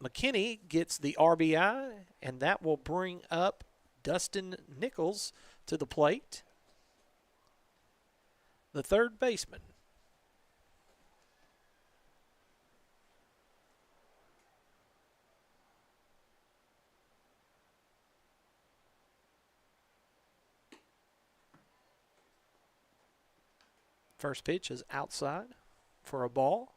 McKinney gets the RBI, and that will bring up Dustin Nichols to the plate, the third baseman. First pitch is outside for a ball.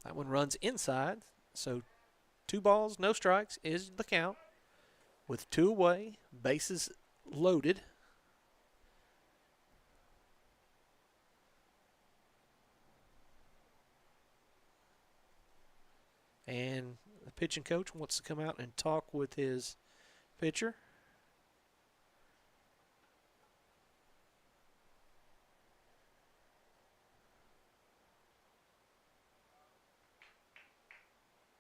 That one runs inside, so 2 balls, no strikes is the count. with 2 away, bases loaded. And the pitching coach wants to come out and talk with his pitcher.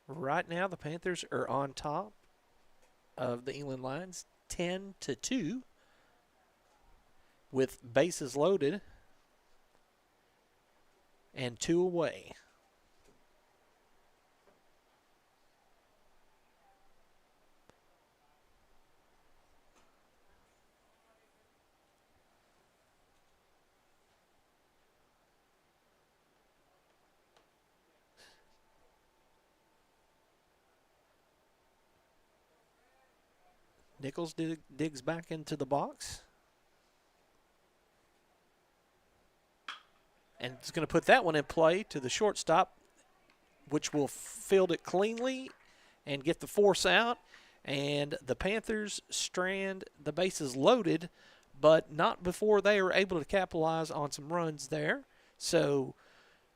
Right now, the Panthers are on top of the England Lions, 10-2, with bases loaded and 2 away. Nichols digs back into the box. And it's going to put that one in play to the shortstop, which will field it cleanly and get the force out. And the Panthers strand the bases loaded, but not before they are able to capitalize on some runs there. So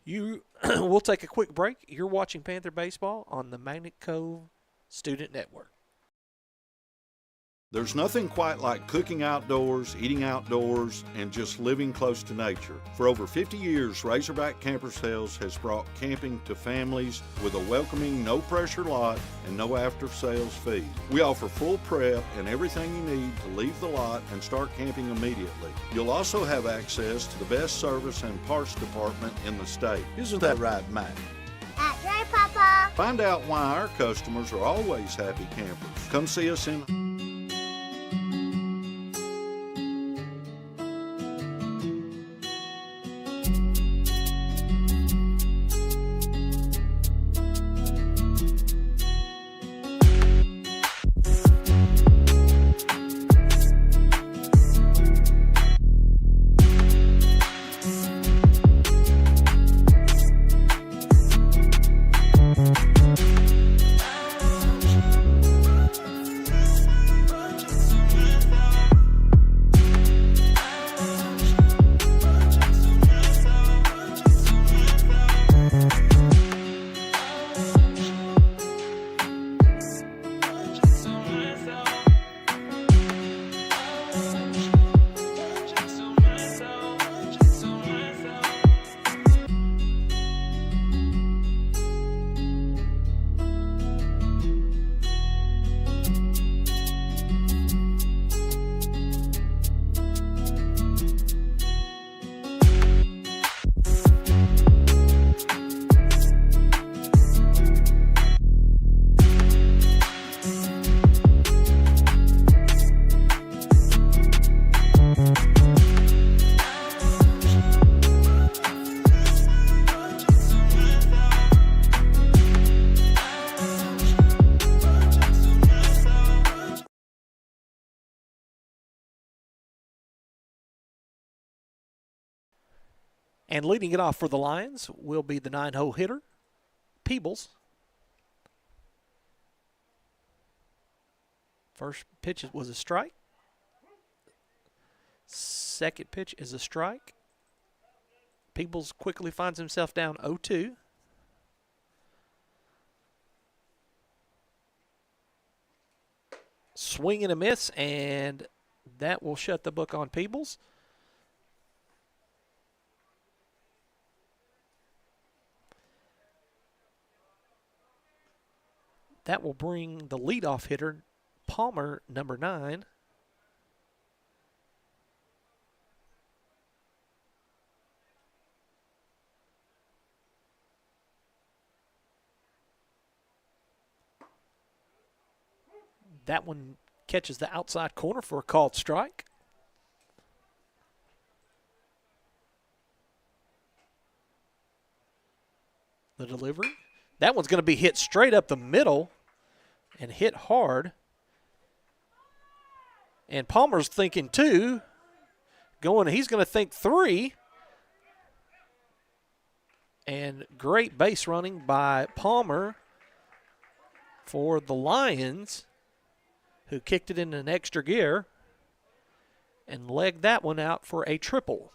we'll take a quick break. You're watching Panther Baseball on the Magnet Cove Student Network. There's nothing quite like cooking outdoors, eating outdoors, and just living close to nature. For over 50 years, Razorback Camper Sales has brought camping to families with a welcoming, no-pressure lot and no after-sales fee. We offer full prep and everything you need to leave the lot and start camping immediately. You'll also have access to the best service and parts department in the state. Isn't that right, Matt? That's right, Papa. Find out why our customers are always happy campers. Come see us in And leading it off for the Lions will be the 9-hole hitter, Peebles. First pitch was a strike. Second pitch is a strike. Peebles quickly finds himself down 0-2. Swing and a miss, and that will shut the book on Peebles. That will bring the leadoff hitter, Palmer, number 9. That one catches the outside corner for a called strike. The delivery. That one's going to be hit straight up the middle and hit hard. And Palmer's thinking 2. He's going to think 3. And great base running by Palmer for the Lions, who kicked it in an extra gear and legged that one out for a triple.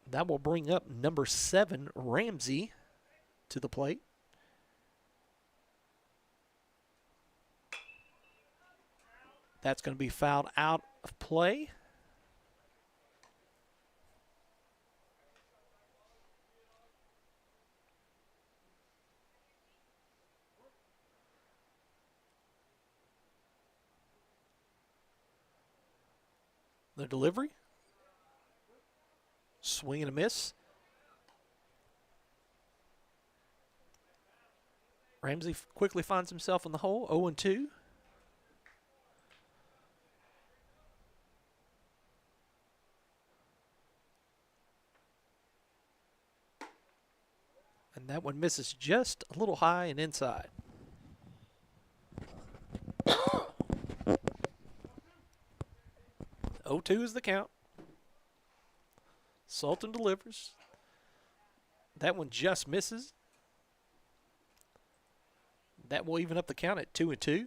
That will bring up number 7, Ramsey, to the plate. That's going to be fouled out of play. The delivery. Swing and a miss. Ramsey quickly finds himself in the hole, 0-2. And that one misses just a little high and inside. Oh, 2 is the count. Sultan delivers. That one just misses. That will even up the count at 2-2.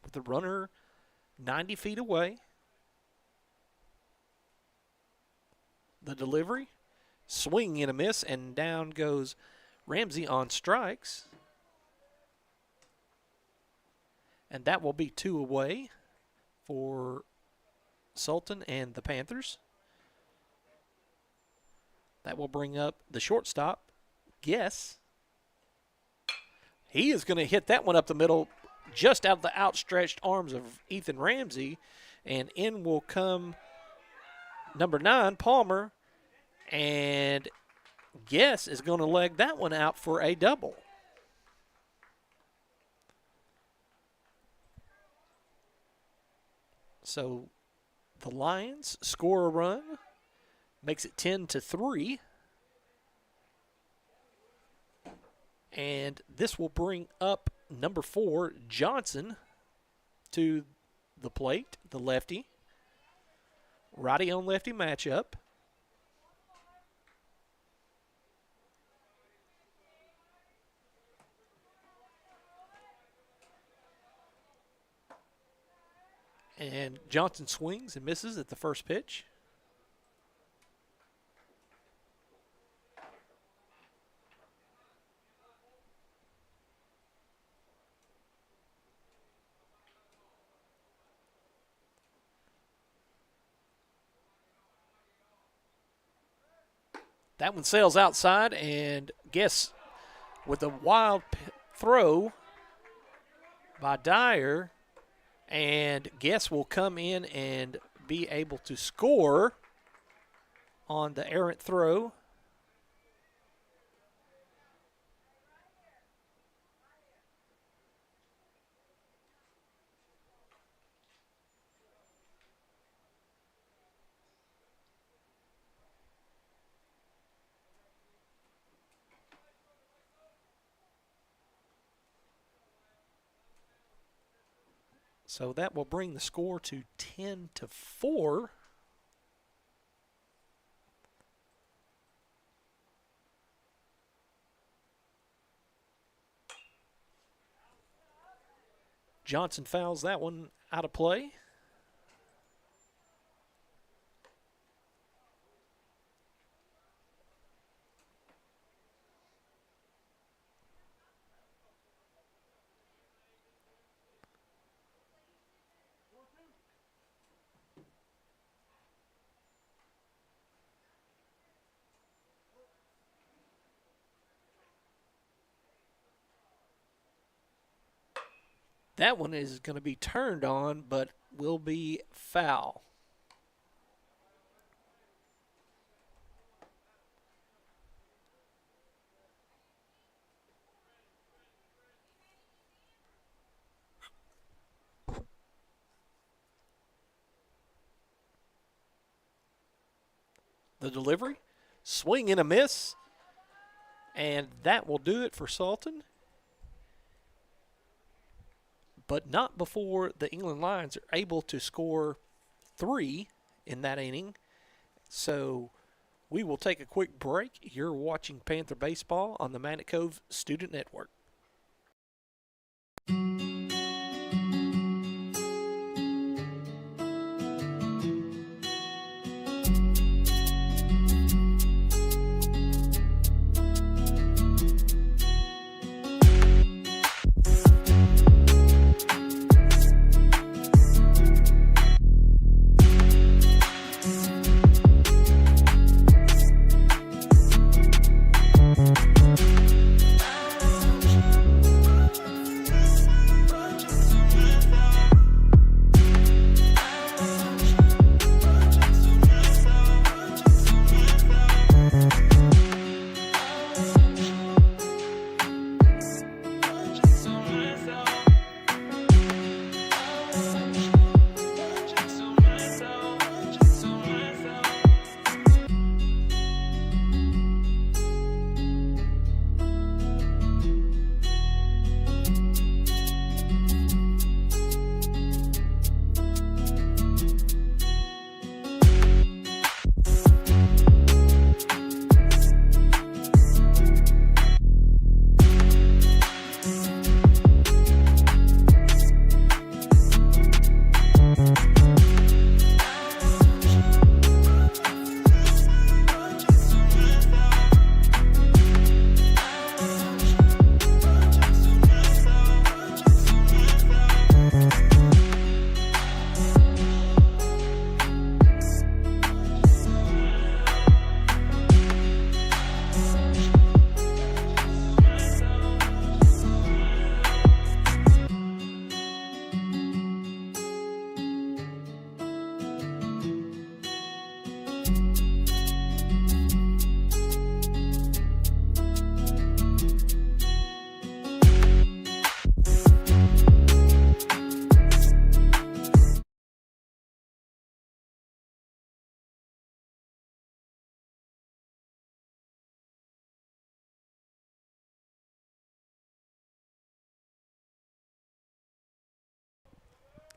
With the runner 90 feet away. The delivery. Swing and a miss, and down goes Ramsey on strikes. And that will be 2 away for Sultan and the Panthers. That will bring up the shortstop, Guess. He is going to hit that one up the middle, just out of the outstretched arms of Ethan Ramsey. And in will come number 9, Palmer. And Guess is going to leg that one out for a double. So the Lions score a run, makes it 10-3. And this will bring up number 4, Johnson, to the plate, the lefty. Righty on lefty matchup. And Johnson swings and misses at the first pitch. That one sails outside, and Guess with a wild throw by Dyer. And Guess will come in and be able to score on the errant throw. So that will bring the score to 10-4. Johnson fouls that one out of play. That one is going to be turned on, but will be foul. The delivery, swing and a miss, and that will do it for Sultan. But not before the England Lions are able to score 3 in that inning. So we will take a quick break. You're watching Panther Baseball on the Manic Cove Student Network.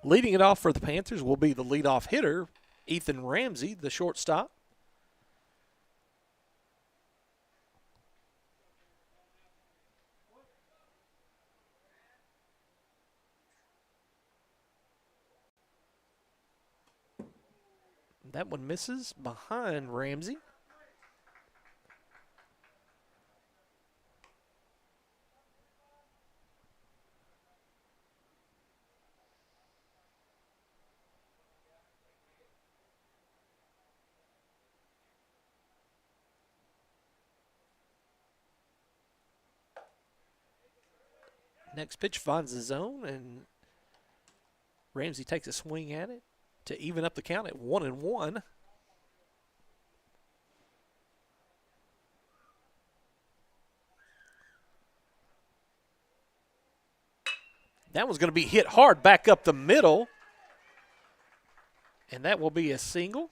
Leading it off for the Panthers will be the leadoff hitter, Ethan Ramsey, the shortstop. That one misses behind Ramsey. Next pitch finds the zone, and Ramsey takes a swing at it to even up the count at 1-1. That one's going to be hit hard back up the middle, and that will be a single.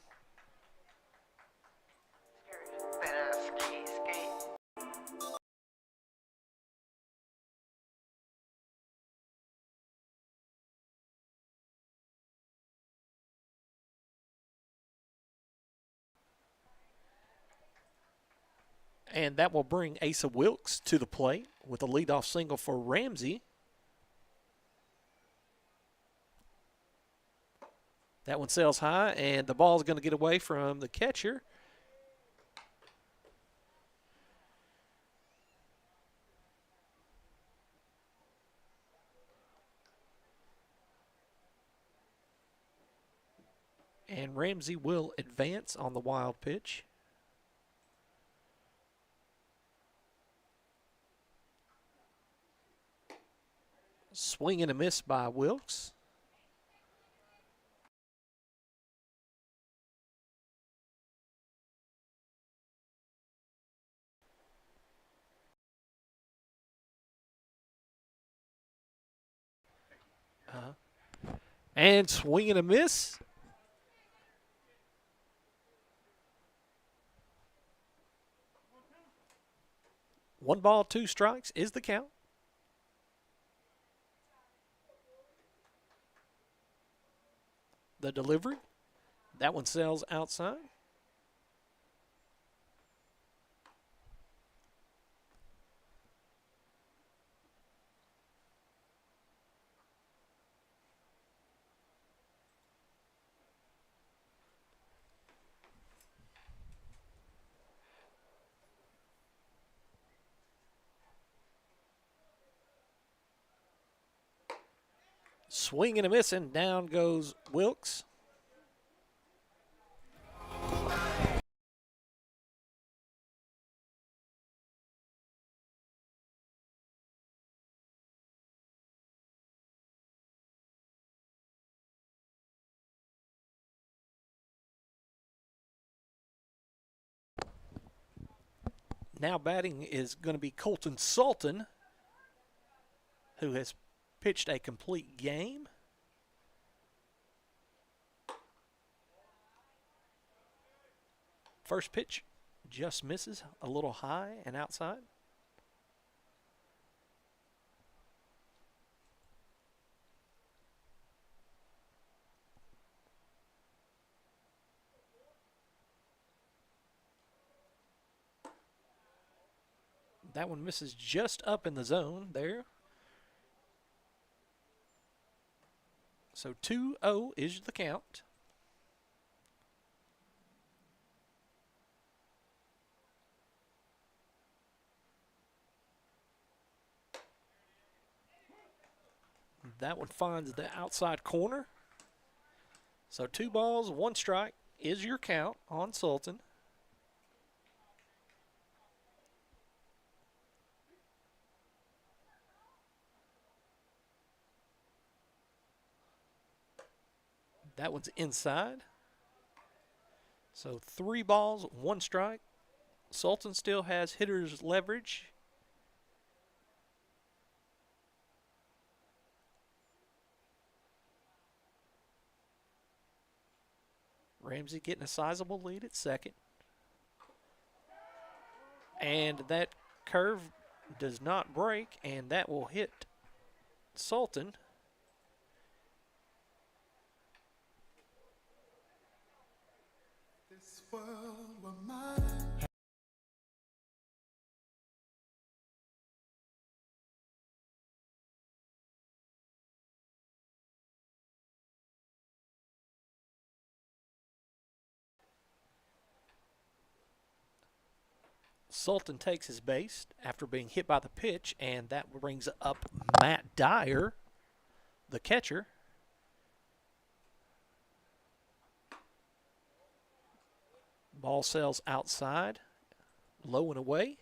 And that will bring Asa Wilkes to the plate with a leadoff single for Ramsey. That one sails high, and the ball is going to get away from the catcher. And Ramsey will advance on the wild pitch. Swing and a miss by Wilkes. And swing and a miss. One ball, two strikes is the count. The delivery That one sails outside. Swinging and missing. Down goes Wilkes. Now batting is going to be Colton Sultan, who has pitched a complete game. First pitch just misses, a little high and outside. That one misses just up in the zone there. So 2-0 is the count. That one finds the outside corner. So 2 balls, 1 strike is your count on Sultan. That one's inside. So 3 balls, 1 strike. Sultan still has hitter's leverage. Ramsey getting a sizable lead at second. And that curve does not break, and that will hit Sultan. This world were mine. Sultan takes his base after being hit by the pitch, and that brings up Matt Dyer, the catcher. Ball sails outside, low and away.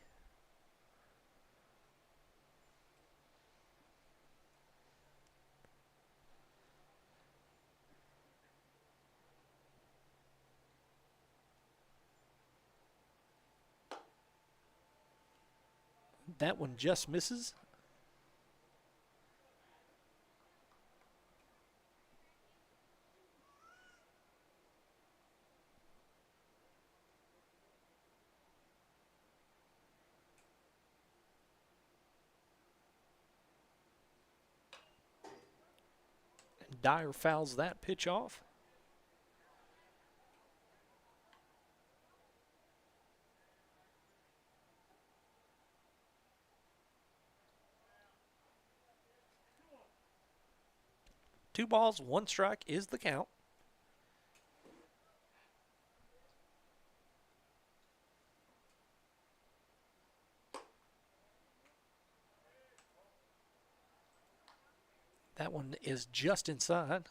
That one just misses. And Dyer fouls that pitch off. Two balls, 1 strike is the count. That one is just inside.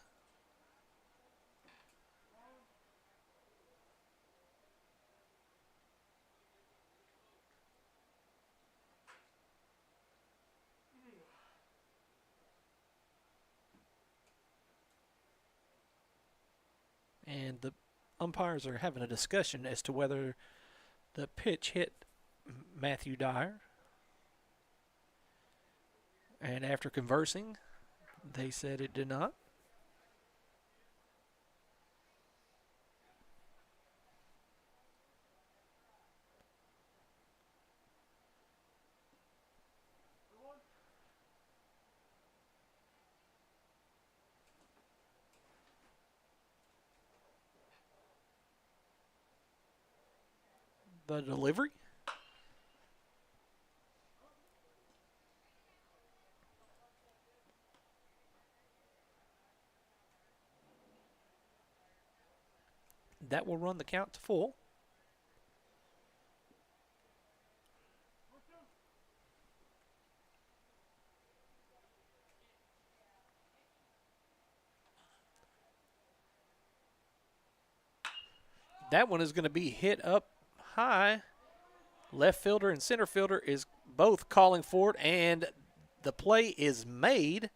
And the umpires are having a discussion as to whether the pitch hit Matthew Dyer. And after conversing, they said it did not. The delivery. That will run the count to full. That one is going to be hit up high. Left fielder and center fielder is both calling for it, and the play is made,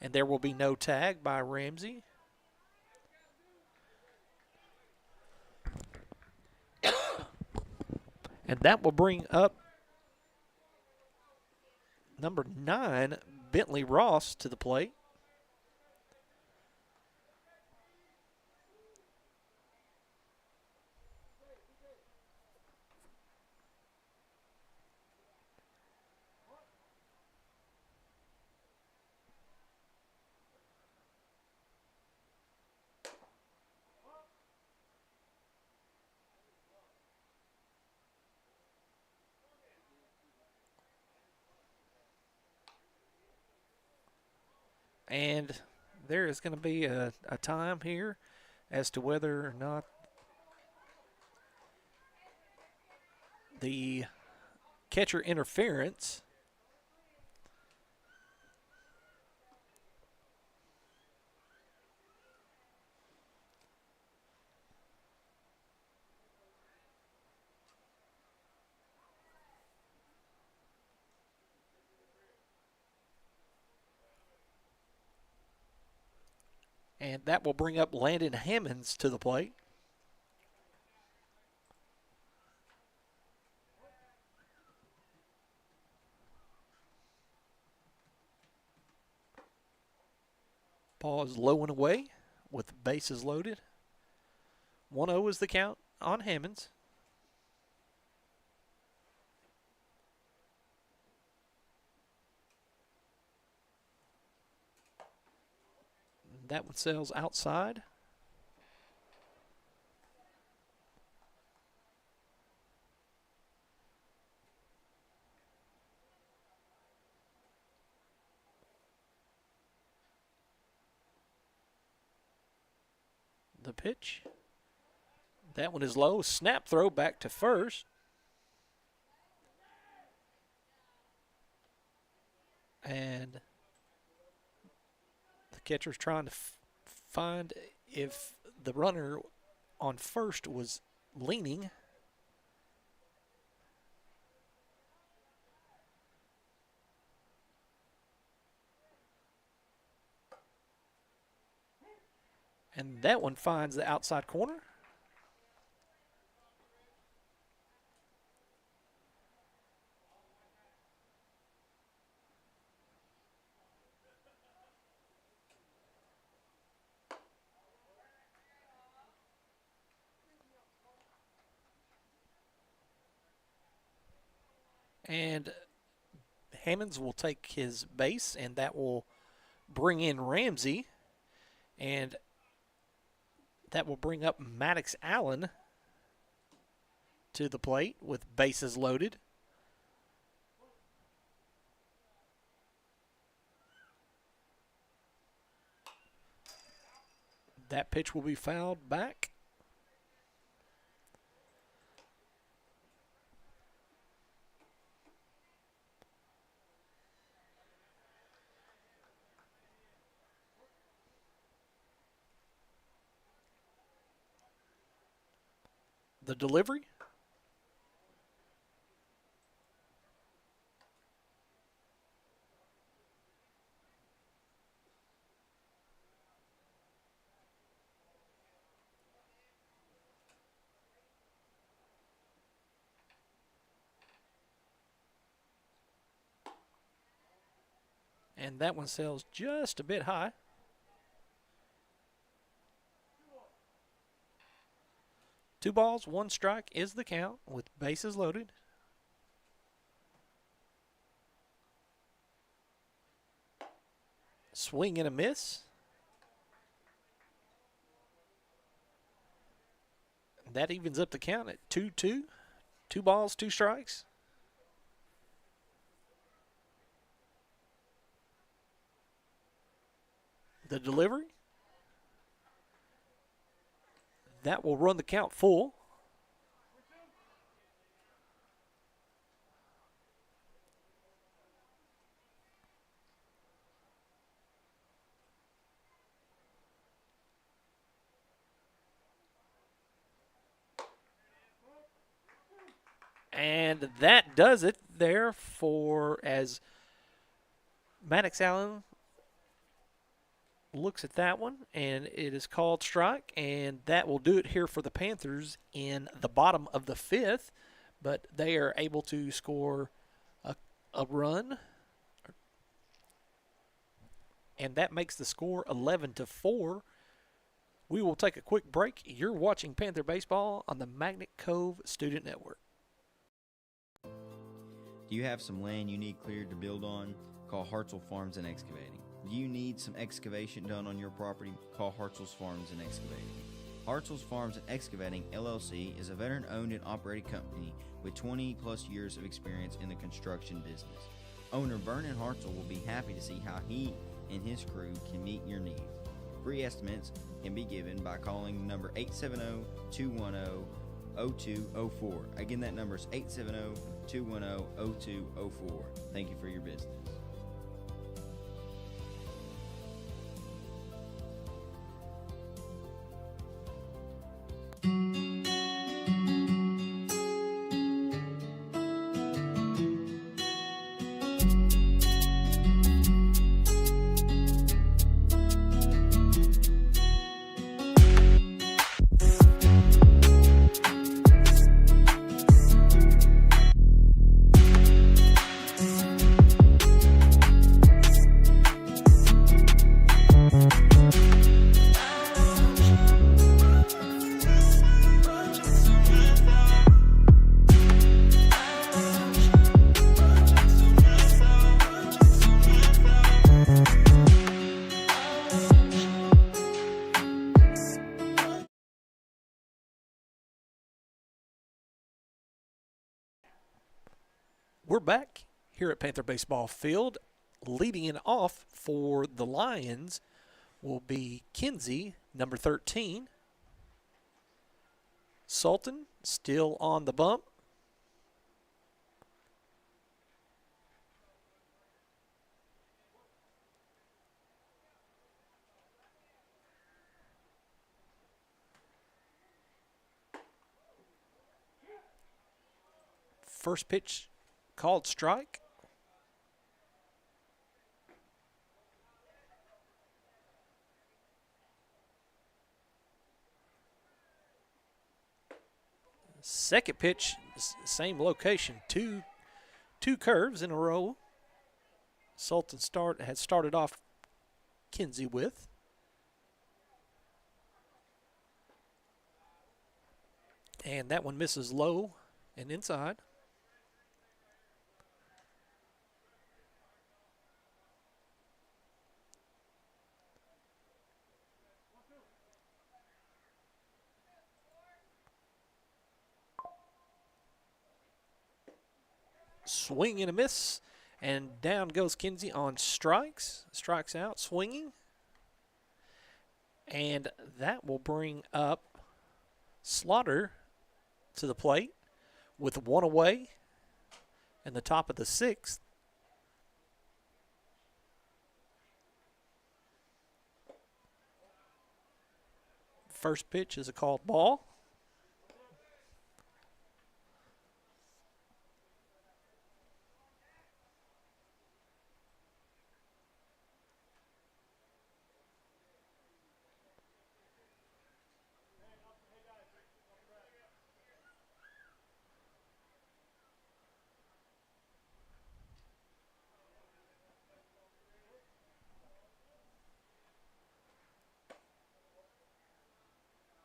and there will be no tag by Ramsey. And that will bring up number 9, Bentley Ross, to the plate. And there is going to be a time here as to whether or not the catcher interference and that will bring up Landon Hammonds to the plate. Ball is low and away with bases loaded. 1-0 is the count on Hammonds. That one sails outside. The pitch. That one is low. Snap throw back to first. And the catcher's trying to find if the runner on first was leaning. And that one finds the outside corner. And Hammonds will take his base, and that will bring in Ramsey. And that will bring up Maddox Allen to the plate with bases loaded. That pitch will be fouled back. The delivery. And that one sails just a bit high. Two balls, one strike is the count with bases loaded. Swing and a miss. That evens up the count at 2-2. 2 balls, 2 strikes. The delivery. That will run the count full. And that does it there for as Maddox Allen looks at that one, and it is called strike, and that will do it here for the Panthers in the bottom of the 5th, but they are able to score a run, and that makes the score 11-4. We will take a quick break. You're watching Panther Baseball on the Magnet Cove Student Network. Do you have some land you need cleared to build on? Call Hartzell Farms and Excavating. Do you need some excavation done on your property? Call Hartzell's Farms and Excavating. Hartzell's Farms and Excavating, LLC, is a veteran-owned and operated company with 20-plus years of experience in the construction business. Owner Vernon Hartzell will be happy to see how he and his crew can meet your needs. Free estimates can be given by calling number 870-210-0204. Again, that number is 870-210-0204. Thank you for your business. We're back here at Panther Baseball Field. Leading it off for the Lions will be Kinsey, number 13. Sultan still on the bump. First pitch called strike. Second pitch, same location, two curves in a row. Sultan had started off Kinsey with. And that one misses low and inside. Swing and a miss, and down goes Kinsey on strikes. Strikes out, swinging. And that will bring up Slaughter to the plate with one away in the top of the 6th. First pitch is a called ball.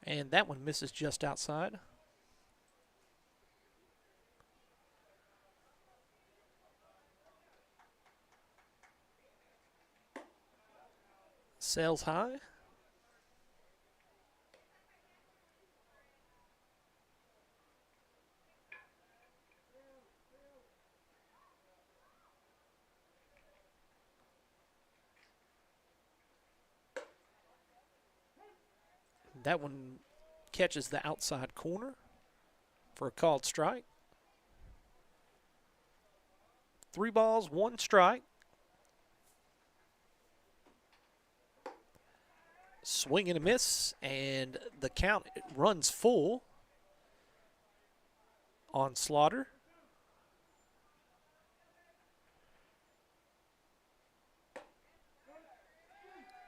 And that one misses just outside. Sails high. that one catches the outside corner for a called strike. 3 balls, 1 strike. Swing and a miss, and the count runs full on Slaughter.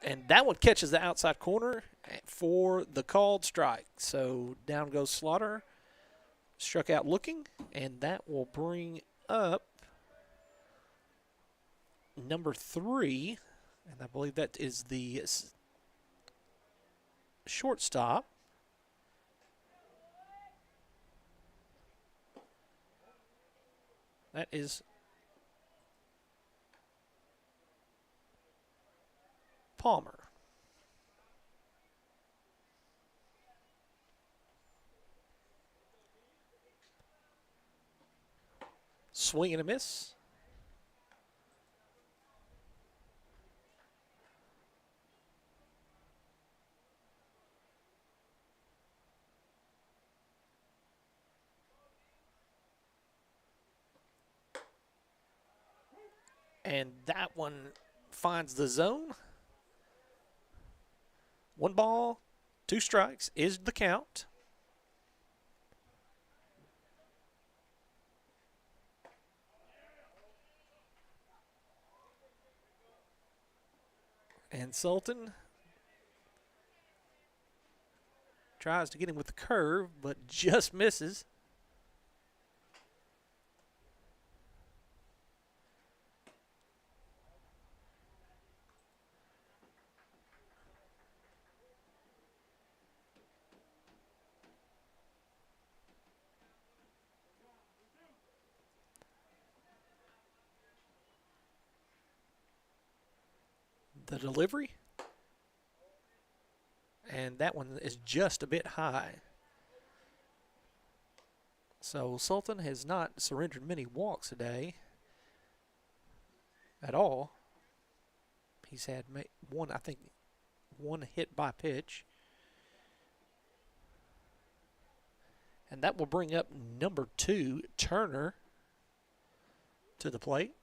And that one catches the outside corner for the called strike. So down goes Slaughter. Struck out looking, and that will bring up number 3. And I believe that is the shortstop. That is Palmer. Swing and a miss. And that one finds the zone. 1 ball, 2 strikes is the count. And Sultan tries to get him with the curve, but just misses. The delivery. And that one is just a bit high. So Sultan has not surrendered many walks today at all. He's had one, I think, 1 hit by pitch. And that will bring up number 2, Turner, to the plate.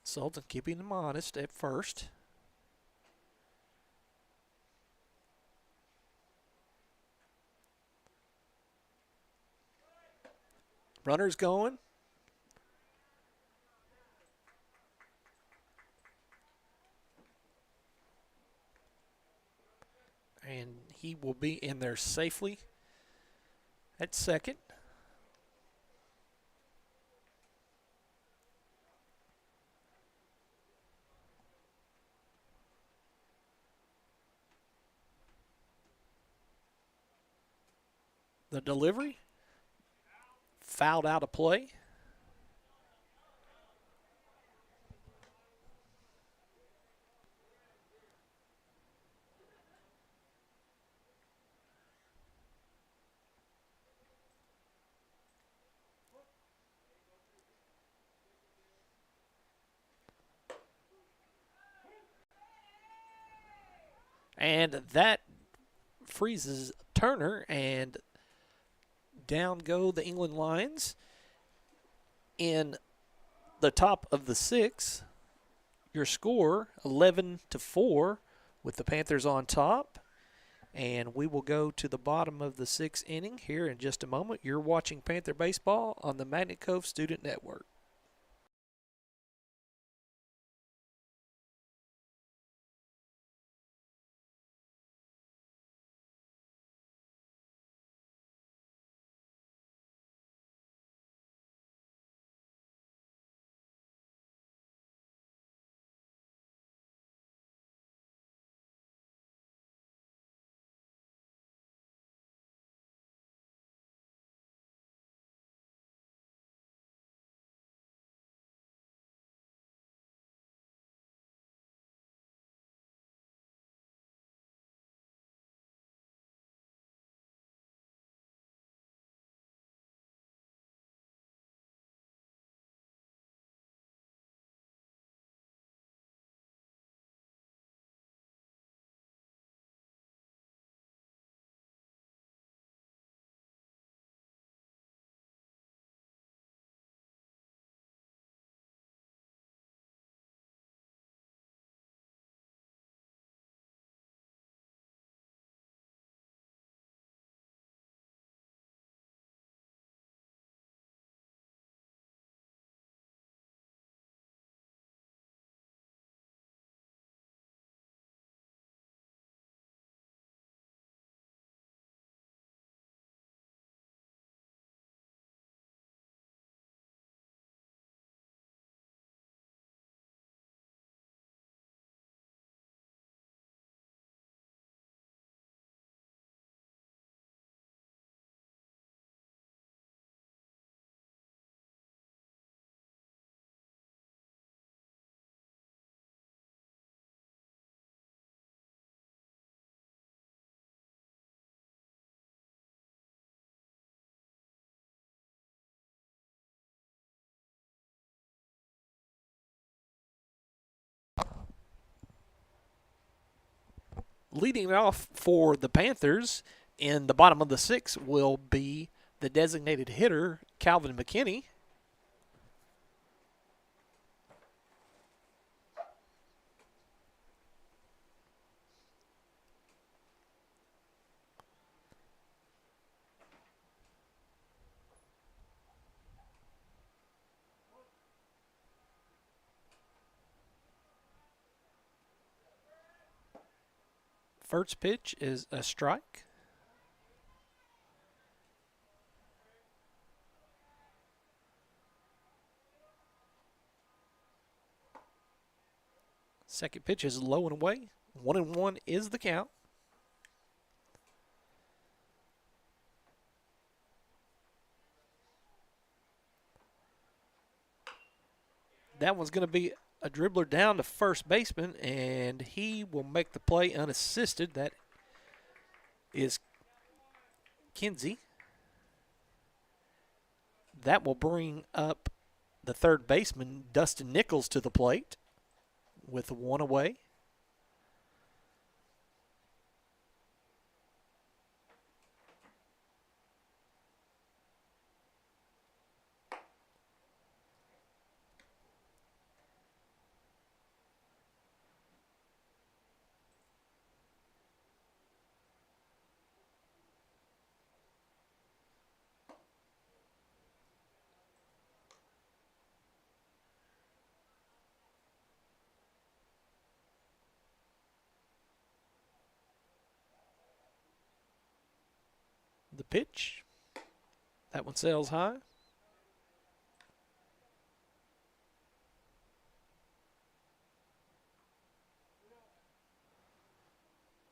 Sultan keeping him honest at first. Runner's going. And he will be in there safely at second. The delivery fouled out of play. And that freezes Turner, and down go the England Lions. In the top of the 6th, your score 11-4 with the Panthers on top. And we will go to the bottom of the 6th inning here in just a moment. You're watching Panther Baseball on the Magnet Cove Student Network. Leading it off for the Panthers in the bottom of the sixth will be the designated hitter, Calvin McKinney. First pitch is a strike. Second pitch is low and away. 1-1 is the count. That one's going to be a dribbler down to first baseman, and he will make the play unassisted. That is Kinsey. That will bring up the third baseman, Dustin Nichols, to the plate with one away. The pitch. That one sails high.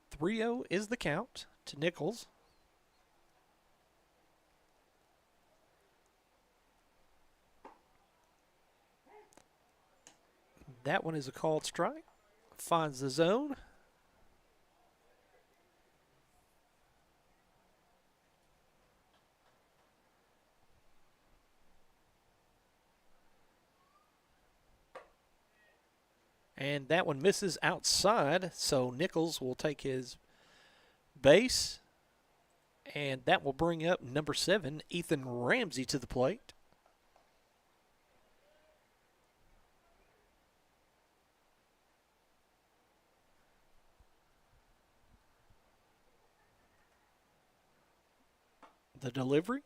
Three-0 is the count to Nichols. That one is a called strike. Finds the zone. And that one misses outside, so Nichols will take his base. And that will bring up number 7, Ethan Ramsey, to the plate. The delivery.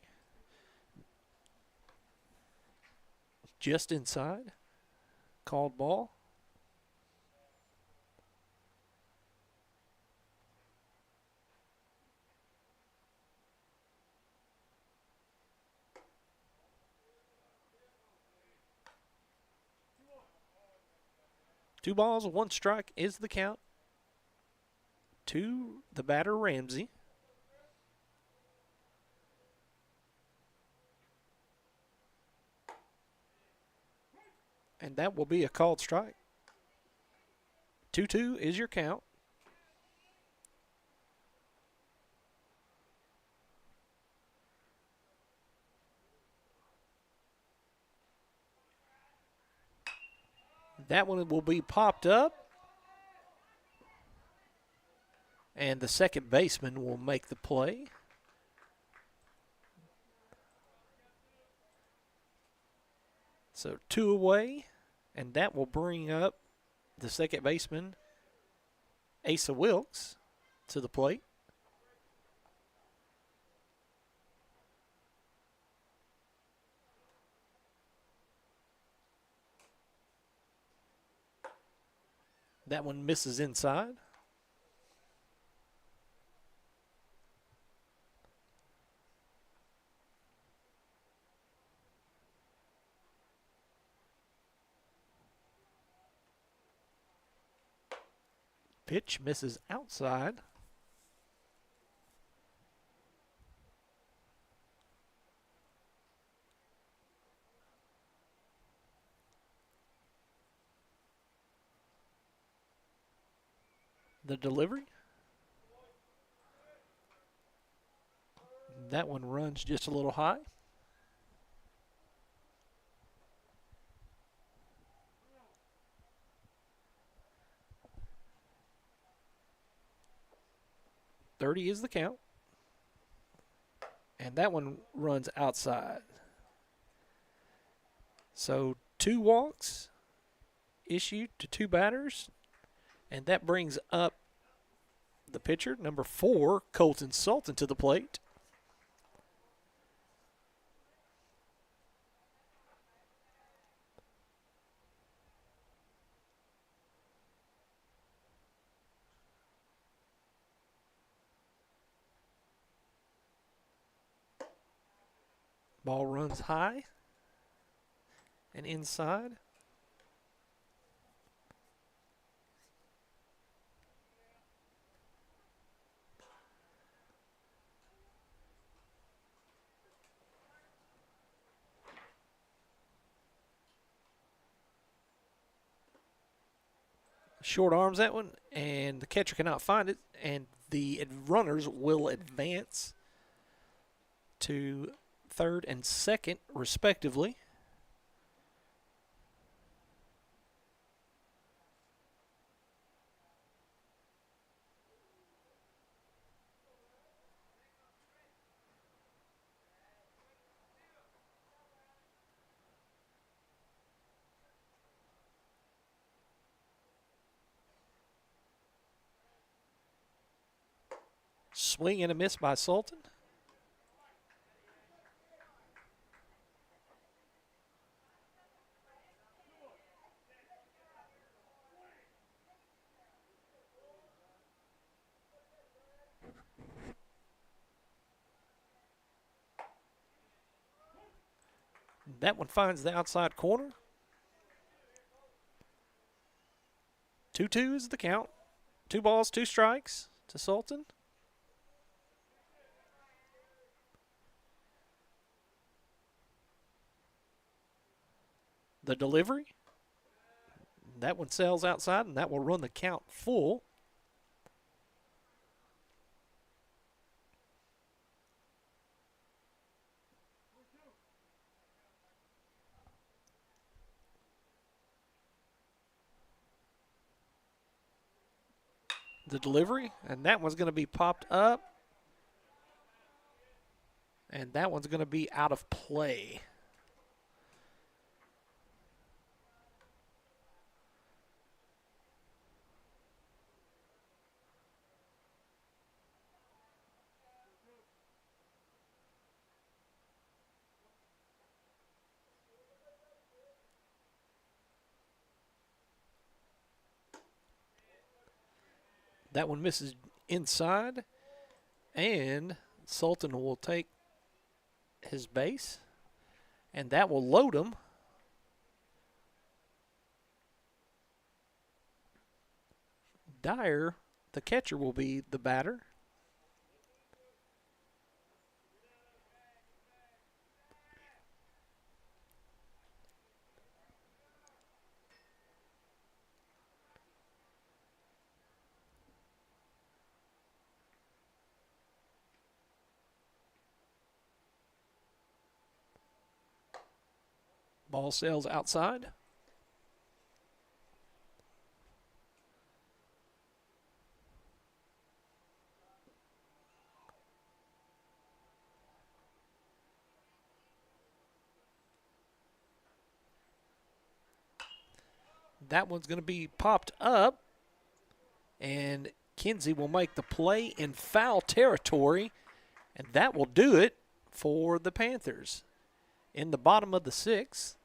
Just inside. Called ball. Two balls, one strike is the count to the batter, Ramsey. And that will be a called strike. 2-2 is your count. That one will be popped up. And the second baseman will make the play. So 2 away. And that will bring up the second baseman, Asa Wilkes, to the plate. That one misses inside. Pitch misses outside. The delivery. That one runs just a little high. 30 is the count. And that one runs outside. So 2 walks issued to 2 batters. And that brings up the pitcher, number 4, Colton Sultan, to the plate. Ball runs high and inside. Short arms that one, and the catcher cannot find it, and the runners will advance to third and second, respectively. Swing and a miss by Sultan. That one finds the outside corner. 2-2 is the count. 2 balls, 2 strikes to Sultan. The delivery. That one sails outside, and that will run the count full. The delivery, and that one's going to be popped up. And that one's going to be out of play. That one misses inside, and Sultan will take his base, and that will load him. Dyer, the catcher, will be the batter. Ball sails outside. That one's going to be popped up, and Kinsey will make the play in foul territory, and that will do it for the Panthers. In the bottom of the 6th,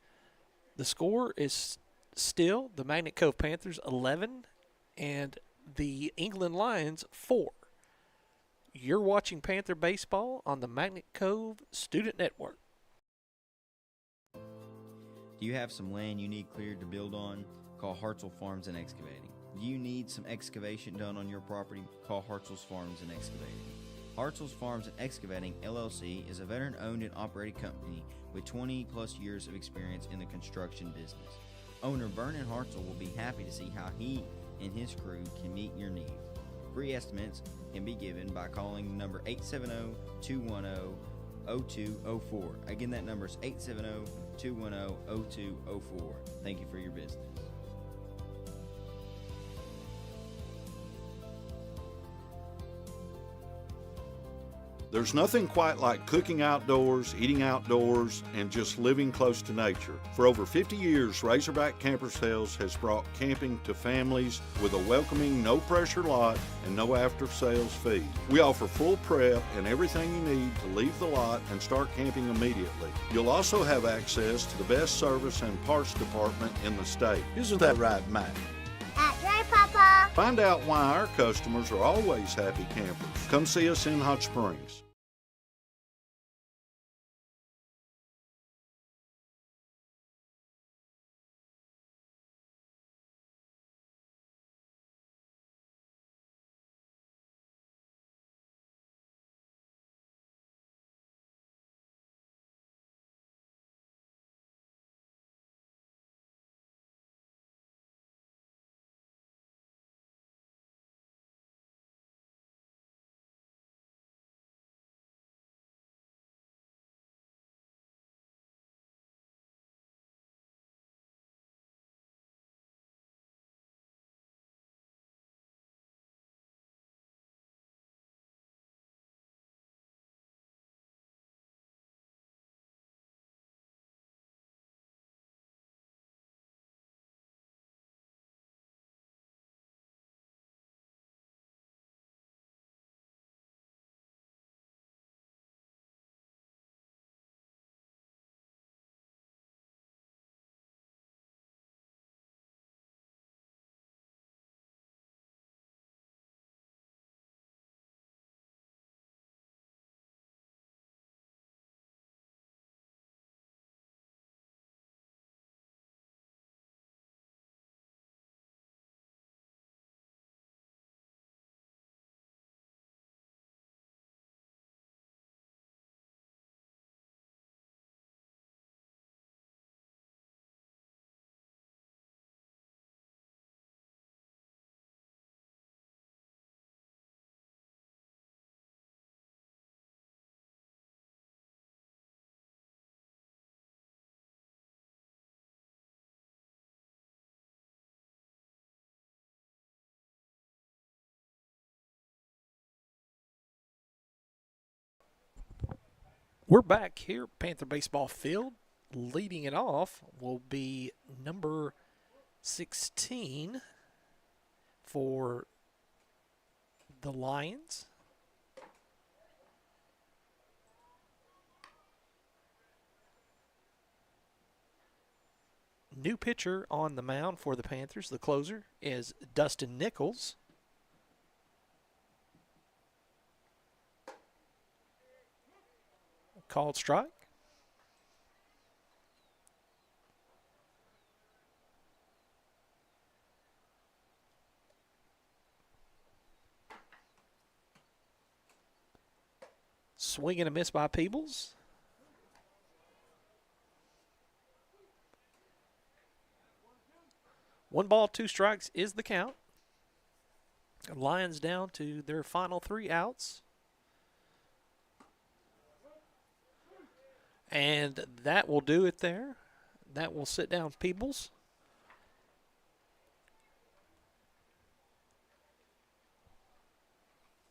the score is still the Magnet Cove Panthers 11 and the England Lions 4. You're watching Panther Baseball on the Magnet Cove Student Network. Do you have some land you need cleared to build on? Call Hartzell Farms and Excavating. Do you need some excavation done on your property? Call Hartzell's Farms and Excavating. Hartzell's Farms and Excavating, LLC, is a veteran-owned and operated company with 20-plus years of experience in the construction business. Owner Vernon Hartzell will be happy to see how he and his crew can meet your needs. Free estimates can be given by calling the number 870-210-0204. Again, that number is 870-210-0204. Thank you for your business. There's nothing quite like cooking outdoors, eating outdoors, and just living close to nature. For over 50 years, Razorback Camper Sales has brought camping to families with a welcoming, no-pressure lot and no after-sales fee. We offer full prep and everything you need to leave the lot and start camping immediately. You'll also have access to the best service and parts department in the state. Isn't that right, Matt? That's right, Papa. Find out why our customers are always happy campers. Come see us in Hot Springs. We're back here at Panther Baseball Field. Leading it off will be number 16 for the Lions. New pitcher on the mound for the Panthers. The closer is Dustin Nichols. Called strike. Swing and a miss by Peebles. One ball, two strikes is the count. Lions down to their final 3 outs. And that will do it there. That will sit down Peebles.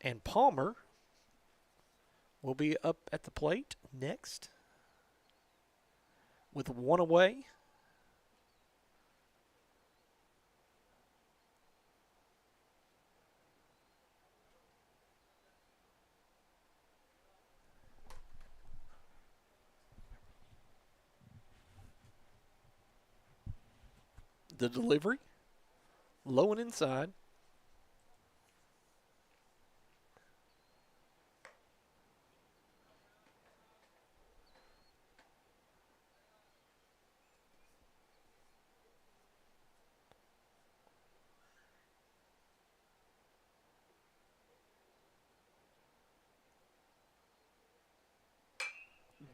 And Palmer will be up at the plate next with 1 away. The delivery, low and inside.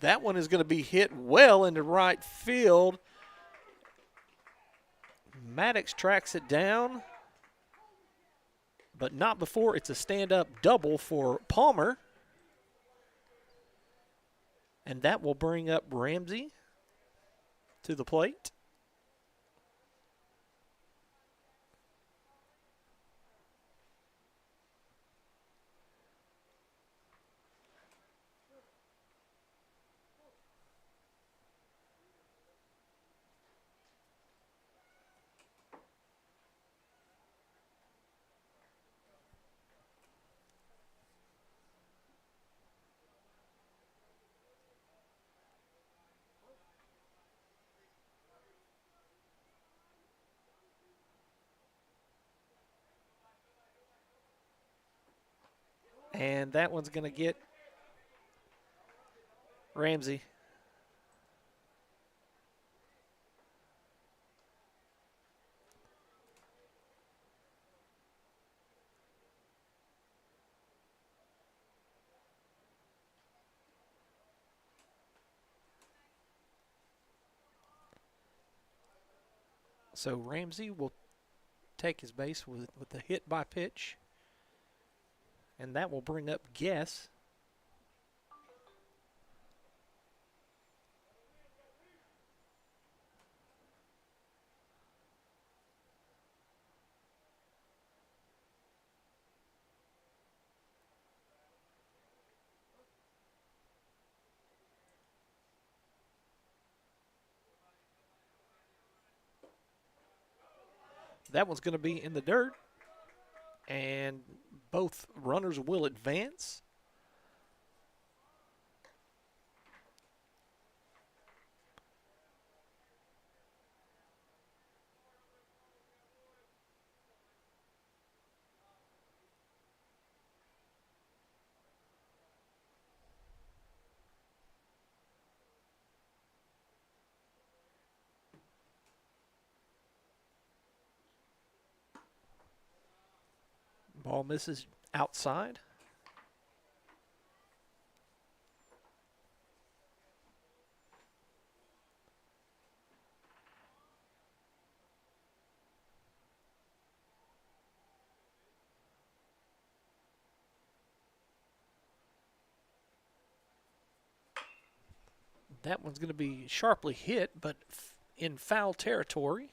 That one is going to be hit well into right field. Maddox tracks it down, but not before it's a stand-up double for Palmer. And that will bring up Ramsey to the plate. And that one's going to get Ramsey. So Ramsey will take his base with the hit by pitch. And that will bring up Guess. That one's going to be in the dirt. And both runners will advance. Ball misses outside. That one's going to be sharply hit, but in foul territory.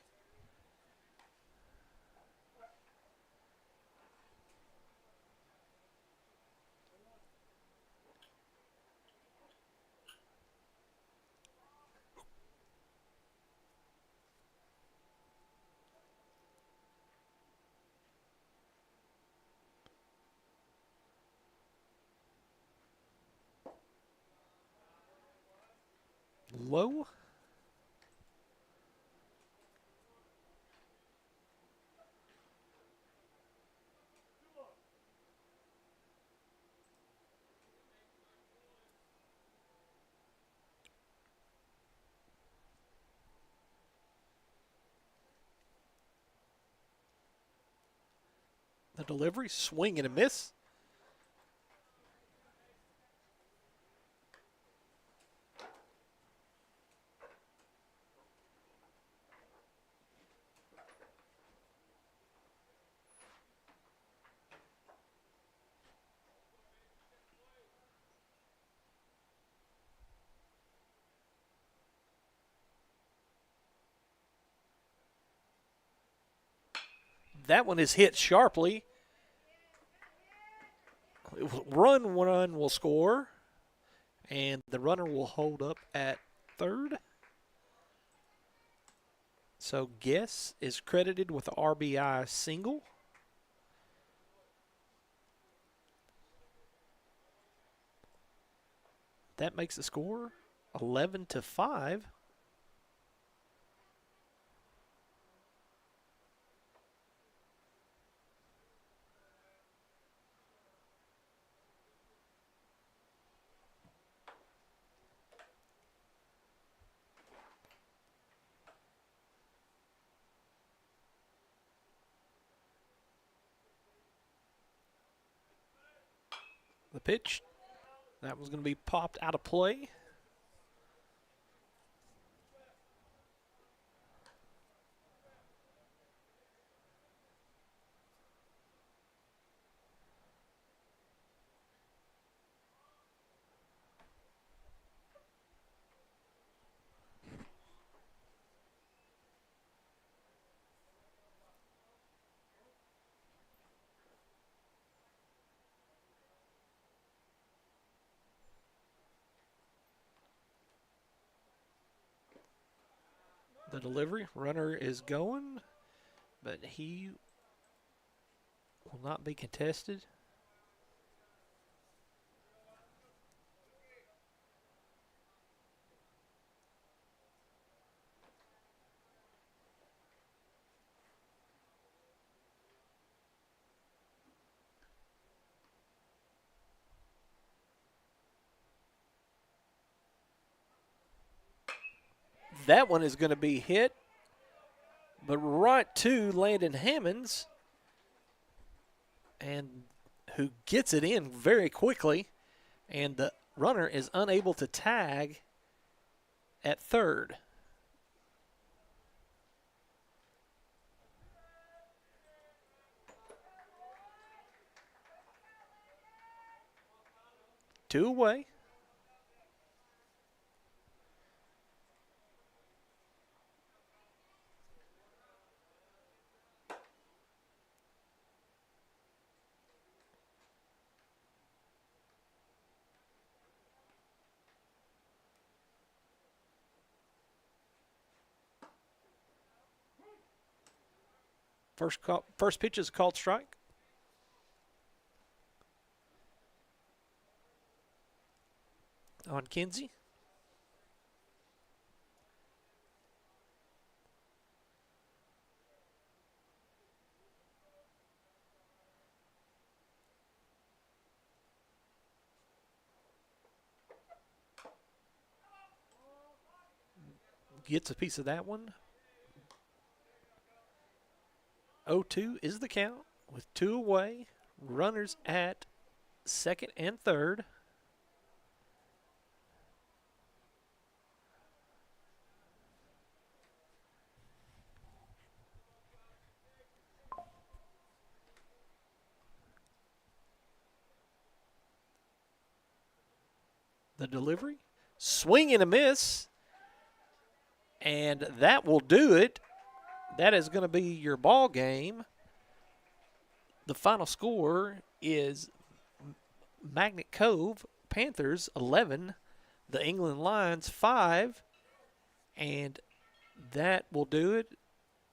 Low. The delivery, swing and a miss. That one is hit sharply. Run will score, and the runner will hold up at third. So Guess is credited with the RBI single. That makes the score 11-5. The pitch, that was going to be popped out of play. The delivery, runner is going, but he will not be contested. That one is going to be hit, but right to Landon Hammonds, and who gets it in very quickly, and the runner is unable to tag at third. Two away. First pitch is called strike. On Kinsey. Gets a piece of that one. 0-2 is the count with two away. Runners at second and third. The delivery. Swing and a miss. And that will do it. That is going to be your ball game. The final score is Magnet Cove Panthers 11, the England Lions 5, and that will do it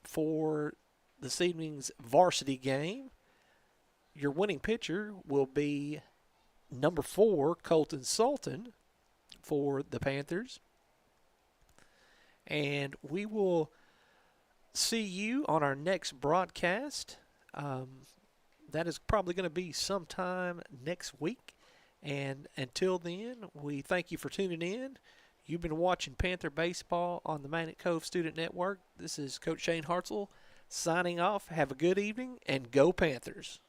for this evening's varsity game. Your winning pitcher will be number 4, Colton Sultan, for the Panthers. And we will see you on our next broadcast. That is probably going to be sometime next week. And until then, we thank you for tuning in. You've been watching Panther Baseball on the Magnet Cove Student Network. This is Coach Shane Hartzell signing off. Have a good evening, and go Panthers.